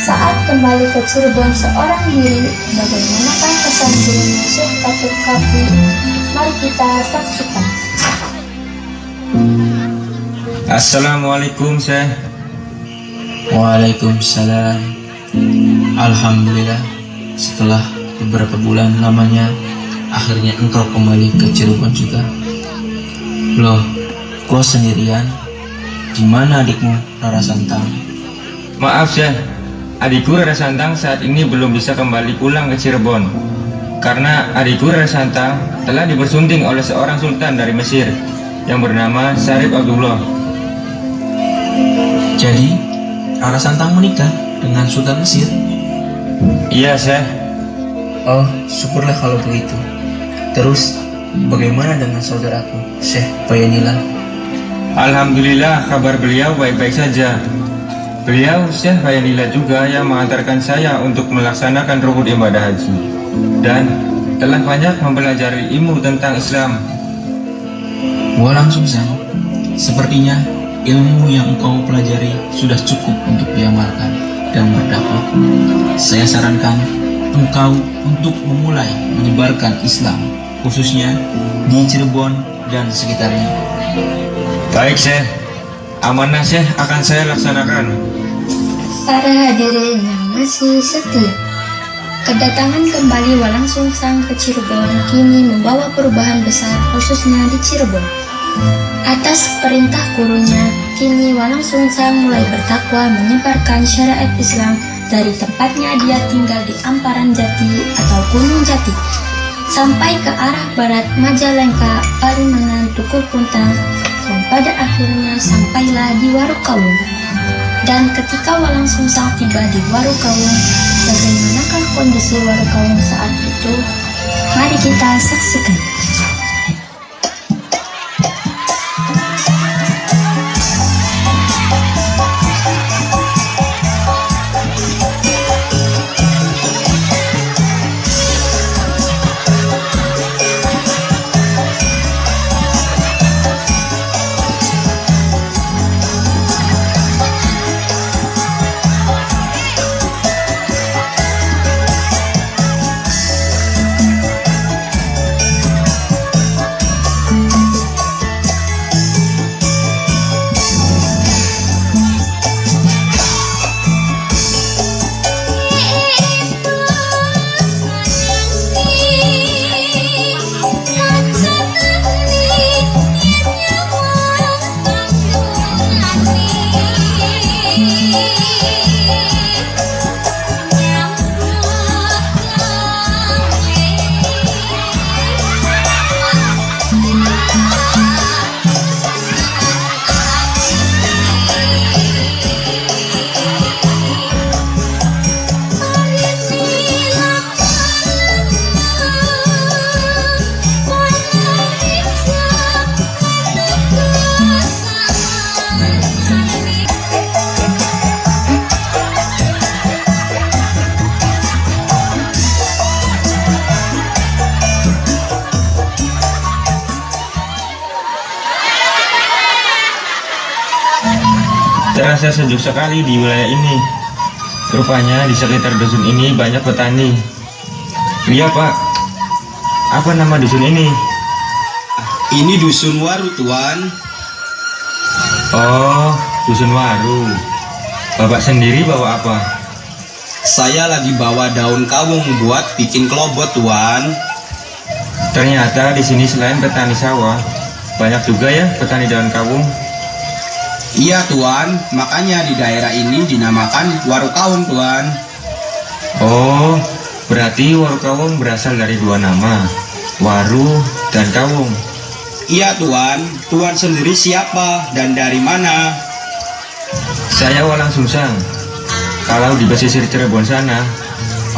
Saat kembali ke Cirebon seorang diri, bagaimanakah pesan gurunya Syekh Katul Kafi? Mari kita saksikan. Assalamualaikum Syekh. Waalaikumsalam. Alhamdulillah, setelah beberapa bulan lamanya akhirnya engkau kembali ke Cirebon juga. Loh, kau sendirian? Di mana adikmu Rara Santang? Maaf Syekh, adikku Rara Santang saat ini belum bisa kembali pulang ke Cirebon karena adikku Rara Santang telah dibersunting oleh seorang sultan dari Mesir yang bernama Syarif Abdullah. Jadi Rara Santang menikah dengan Sultan Mesir? Iya Syekh. Oh, syukurlah kalau begitu. Terus bagaimana dengan saudaraku Syekh Bayanillah? Alhamdulillah, kabar beliau baik-baik saja. Beliau Syekh Bayanillah juga yang mengantarkan saya untuk melaksanakan rukun ibadah haji dan telah banyak mempelajari ilmu tentang Islam. Walang Sungsang, sepertinya ilmu yang engkau pelajari sudah cukup untuk diamalkan dan berdakwah. Saya sarankan engkau untuk memulai menyebarkan Islam, khususnya di Cirebon dan sekitarnya. Baik Syekh, amanah Syekh akan saya laksanakan. Para hadirin yang masih setia, kedatangan kembali Walang Sungsang ke Cirebon kini membawa perubahan besar khususnya di Cirebon. Atas perintah gurunya, kini Walang Sungsang mulai bertakwa menyebarkan syariat Islam dari tempatnya dia tinggal di Amparan Jati atau Gunung Jati sampai ke arah barat Majalengka, Parimanan, Dukuh Puntang, dan pada akhirnya sampailah di Warukawung. Dan ketika Walang Sungsang tiba di Warukawung, bagaimanakah kondisi Warukawung saat itu? Mari kita saksikan. Terasa sejuk sekali di wilayah ini. Rupanya di sekitar dusun ini banyak petani. Iya Pak, apa nama dusun ini? Ini dusun Waru, Tuan. Oh, dusun Waru. Bapak sendiri bawa apa? Saya lagi bawa daun kawung buat bikin kelobot, Tuan. Ternyata di sini selain petani sawah, banyak juga ya petani daun kawung. Iya, Tuan. Makanya di daerah ini dinamakan Waru Kawung, Tuan. Oh, berarti Waru Kawung berasal dari dua nama, Waru dan Kawung. Iya, Tuan. Tuan sendiri siapa dan dari mana? Saya Walang Sungsang. Kalau di pesisir Cirebon sana,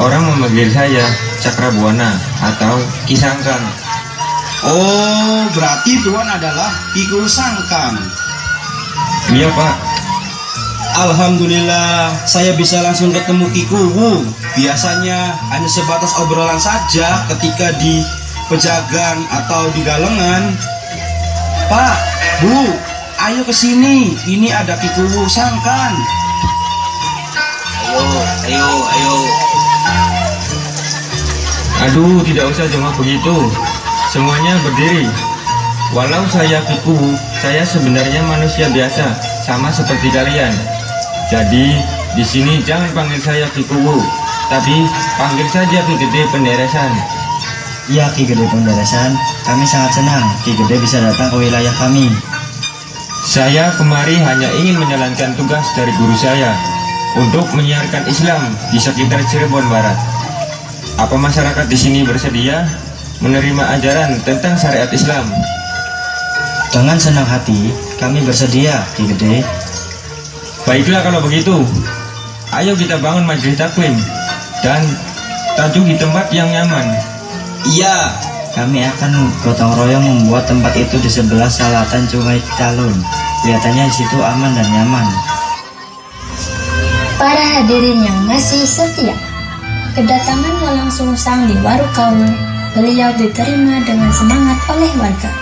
orang memanggil saya Cakrabuana atau Kisangkang. Oh, berarti Tuan adalah Kiku Sangkang. Iya, Pak. Alhamdulillah, saya bisa langsung ketemu Kikuwu. Biasanya hanya sebatas obrolan saja ketika di Pejagan atau di Galengan. Pak, Bu, ayo ke sini. Ini ada Kikuwu Sangkan. Ayo. Aduh, tidak usah jongkok begitu. Semuanya berdiri. Walau saya Kikuwu, saya sebenarnya manusia biasa, sama seperti kalian. Jadi, di sini jangan panggil saya Kikuwu, tapi panggil saja Ki Gede Penderesan. Iya Ki Gede Penderesan, kami sangat senang Ki Gede bisa datang ke wilayah kami. Saya kemari hanya ingin menjalankan tugas dari guru saya untuk menyiarkan Islam di sekitar Cirebon Barat. Apa masyarakat di sini bersedia menerima ajaran tentang syariat Islam? Dengan senang hati, kami bersedia Ki Gede. Baiklah kalau begitu, ayo kita bangun majelis takwim dan tajuk di tempat yang nyaman. Iya, kami akan gotong royong membuat tempat itu di sebelah selatan Sungai Calon. Kelihatannya di situ aman dan nyaman. Para hadirin yang masih setia, kedatangan Walang Sungsang di Waru Kawung, beliau diterima dengan semangat oleh warga.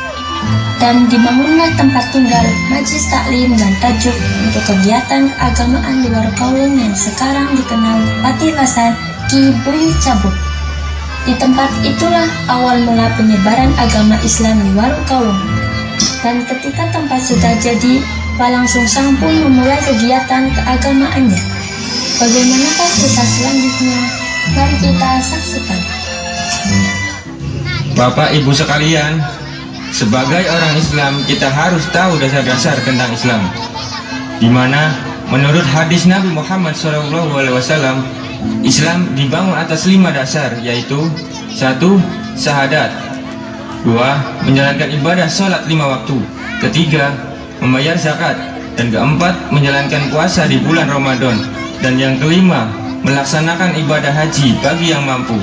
Dan dibangunlah tempat tinggal, majelis taklim dan tajuk untuk kegiatan keagamaan di Waru Kawung yang sekarang dikenal Patilasan Ki Buyu Cabuk. Di tempat itulah awal mula penyebaran agama Islam di Waru Kawung. Dan ketika tempat sudah jadi, Walang Sungsang pun memulai kegiatan keagamaannya. Bagaimanakah kisah selanjutnya? Mari kita saksikan. Bapak Ibu sekalian, sebagai orang Islam kita harus tahu dasar-dasar tentang Islam, di mana menurut hadis Nabi Muhammad SAW, Islam dibangun atas 5 dasar, yaitu 1. Syahadat, 2. Menjalankan ibadah sholat 5 waktu, 3. Membayar zakat, dan 4. Menjalankan puasa di bulan Ramadan, dan yang kelima, melaksanakan ibadah haji bagi yang mampu.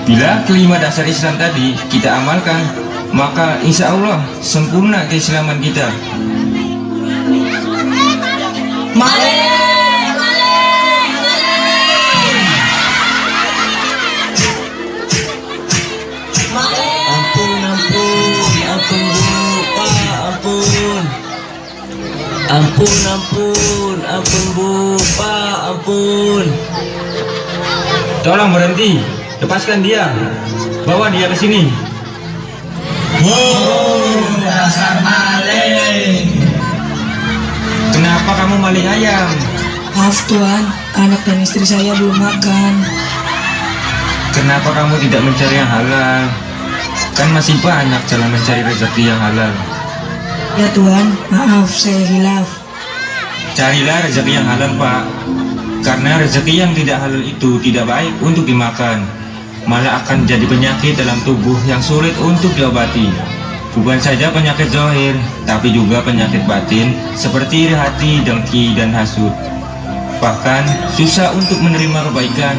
Bila kelima dasar Islam tadi kita amalkan, maka insya Allah sempurna keislaman kita. Ampun Bu, Pak, ampun. Tolong berhenti, lepaskan dia, bawa dia ke sini. Dasar maling. Kenapa kamu maling ayam? Maaf Tuan, anak dan istri saya belum makan. Kenapa kamu tidak mencari yang halal? Kan masih banyak jalan mencari rezeki yang halal. Ya Tuan, maaf saya hilaf. Carilah rezeki yang halal Pak, karena rezeki yang tidak halal itu tidak baik untuk dimakan, malah akan jadi penyakit dalam tubuh yang sulit untuk diobati. Bukan saja penyakit zahir, tapi juga penyakit batin seperti iri hati, dengki, dan hasud. Bahkan susah untuk menerima kebaikan,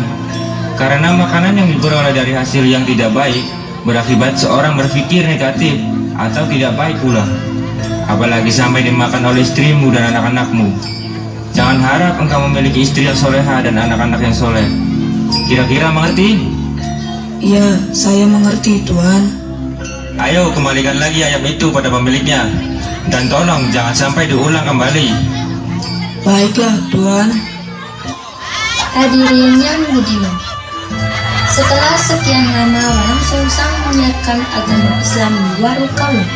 karena makanan yang diperoleh dari hasil yang tidak baik berakibat seorang berpikir negatif atau tidak baik pula. Apalagi sampai dimakan oleh istrimu dan anak-anakmu. Jangan harap engkau memiliki istri yang soleha dan anak-anak yang soleh. Kira-kira mengerti? Iya, saya mengerti Tuan. Ayo kembalikan lagi ayam itu pada pemiliknya, dan tolong jangan sampai diulang kembali. Baiklah, Tuan. Hadirin yang budiman, setelah sekian lama Walang Sungsang menyiarkan agama Islam di Warukawung,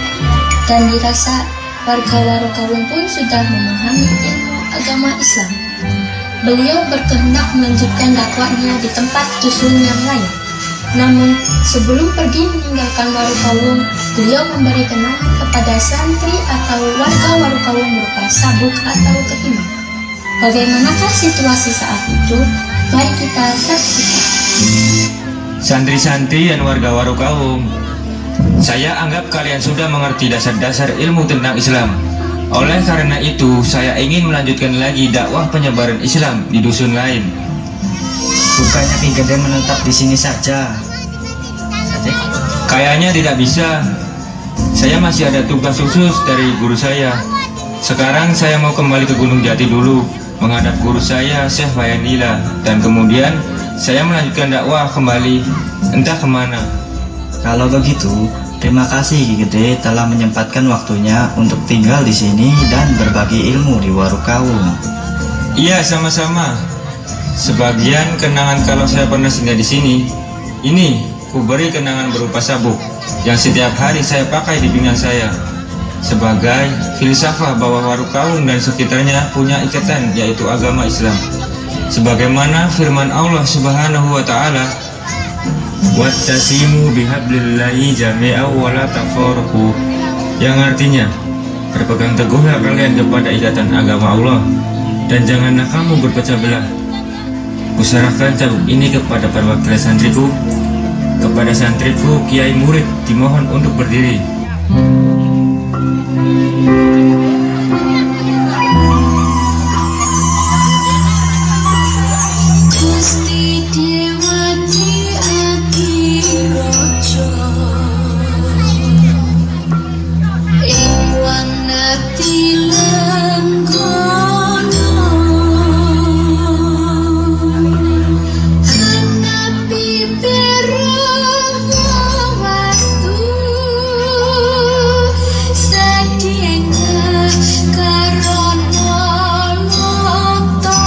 dan dirasa warga Warukawung pun sudah memahami ilmu agama Islam, beliau berkehendak melanjutkan dakwahnya di tempat dusun yang lain. Namun, sebelum pergi meninggalkan Warukawung, beliau memberi kenangan kepada santri atau warga Warukawung berupa sabuk atau ketimah. Bagaimanakah situasi saat itu? Mari kita saksikan. Santri-santri dan warga Warukawung, saya anggap kalian sudah mengerti dasar-dasar ilmu tentang Islam. Oleh karena itu, saya ingin melanjutkan lagi dakwah penyebaran Islam di dusun lain. Bukannya Ki Gede menetap di sini saja? Kayaknya tidak bisa. Saya masih ada tugas khusus dari guru saya. Sekarang saya mau kembali ke Gunung Jati dulu, menghadap guru saya, Syekh Bayanila, dan kemudian saya melanjutkan dakwah kembali, entah kemana. Kalau begitu, terima kasih Ki Gede telah menyempatkan waktunya untuk tinggal di sini dan berbagi ilmu di Warukawung. Iya, sama-sama. Sebagian kenangan kalau saya pernah singgah di sini. Ini, ku beri kenangan berupa sabuk yang setiap hari saya pakai di pinggang saya, sebagai filsafah bahwa Warukawung dan sekitarnya punya ikatan, yaitu agama Islam. Sebagaimana firman Allah Subhanahu wa taala, "Wattasimu bihablillahi jami'an wa la tafarraqu," yang artinya, berpegang teguhlah kalian kepada ikatan agama Allah dan janganlah kamu berpecah belah. Kuserahkan sabuk ini kepada perwakilan santriku. Kepada santriku, kiai murid dimohon untuk berdiri. Gusti Dewati Adirojo Iwan Nati Langgono Hanapi Wastu Sadienga Karono Loto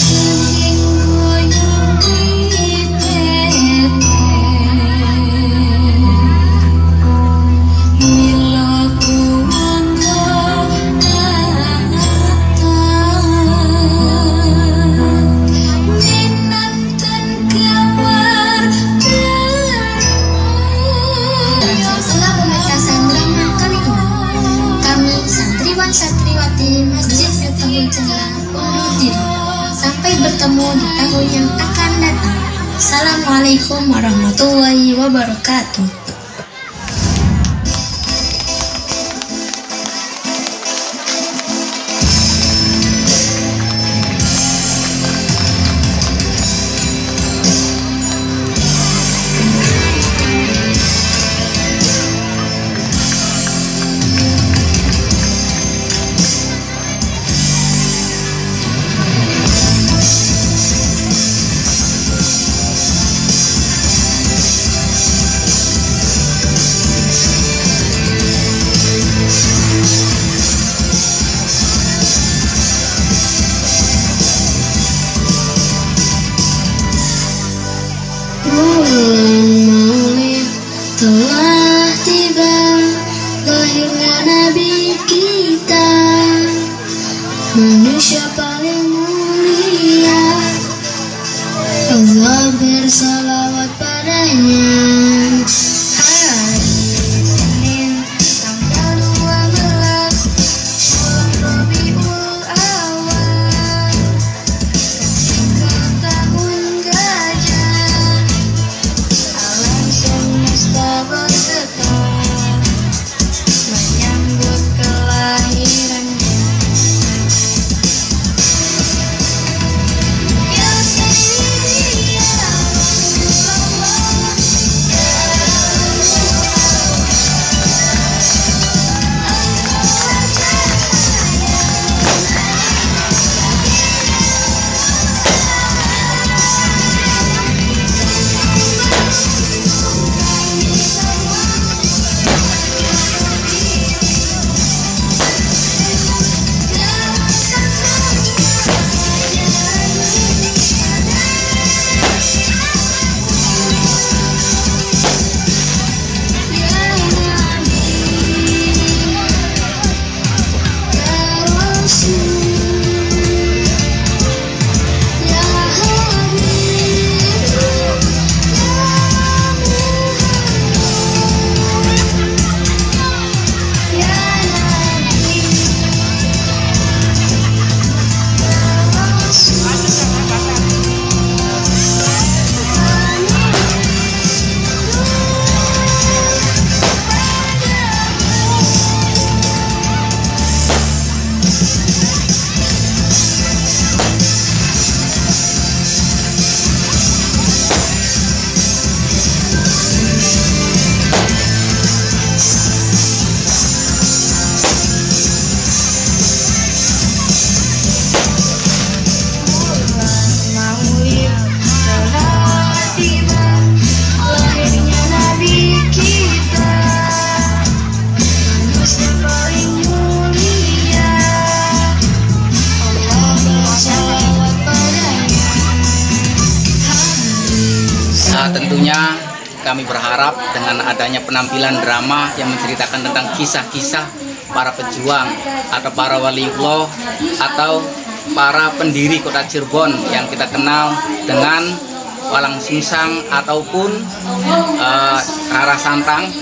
Senging goyang ditete Mila kuwangga Minanten kawar Setelah pementasan drama kali ini, kami santriwan santriwati Masjid Miftahul Jannah undur diri. Sampai bertemu di tahun yang akan datang. Assalamualaikum warahmatullahi wabarakatuh. Bulan Maulid telah tiba, lahirnya Nabi kita, manusia paling mulia. Allah bersalawat padanya. Hari Senin tanggal 12 bulan Rabiul Awal, ketika tahun gajah, alam semesta bergetar menyambut kelahirannya. Ya Sayyidi ya Rasulullah, ya Tentunya kami berharap dengan adanya penampilan drama yang menceritakan tentang kisah-kisah para pejuang atau para waliullah atau para pendiri kota Cirebon yang kita kenal dengan Walang Sungsang ataupun Rara Santang,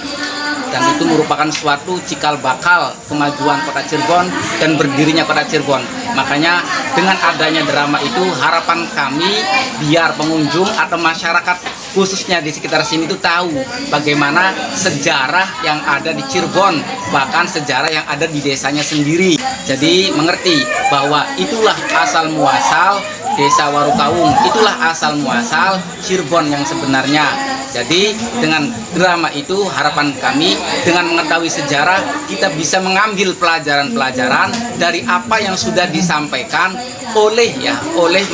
dan itu merupakan suatu cikal bakal kemajuan kota Cirebon dan berdirinya kota Cirebon. Makanya dengan adanya drama itu harapan kami biar pengunjung atau masyarakat khususnya di sekitar sini itu tahu bagaimana sejarah yang ada di Cirebon, bahkan sejarah yang ada di desanya sendiri. Jadi mengerti bahwa itulah asal muasal Desa Warukaung, itulah asal muasal Cirebon yang sebenarnya. Jadi dengan drama itu harapan kami dengan mengetahui sejarah kita bisa mengambil pelajaran-pelajaran dari apa yang sudah disampaikan oleh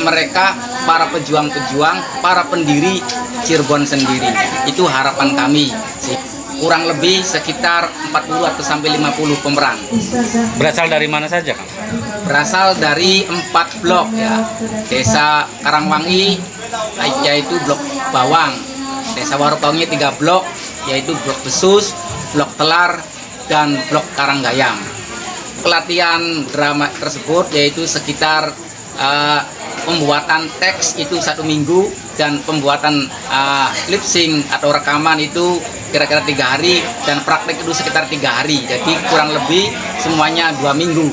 mereka para pejuang-pejuang, para pendiri Cirebon sendiri. Itu harapan kami. Kurang lebih sekitar 40 atau sampai 50 pemeran. Berasal dari mana saja, Kang? Berasal dari 4 blok ya. Desa Karangwangi yaitu blok Bawang. Desa Warukaungnya 3 blok, yaitu blok Besus, blok Telar, dan blok Karanggayam. Pelatihan drama tersebut yaitu sekitar pembuatan teks itu 1 minggu dan pembuatan lip sync atau rekaman itu kira-kira 3 hari dan praktek itu sekitar 3 hari. Jadi kurang lebih semuanya 2 minggu.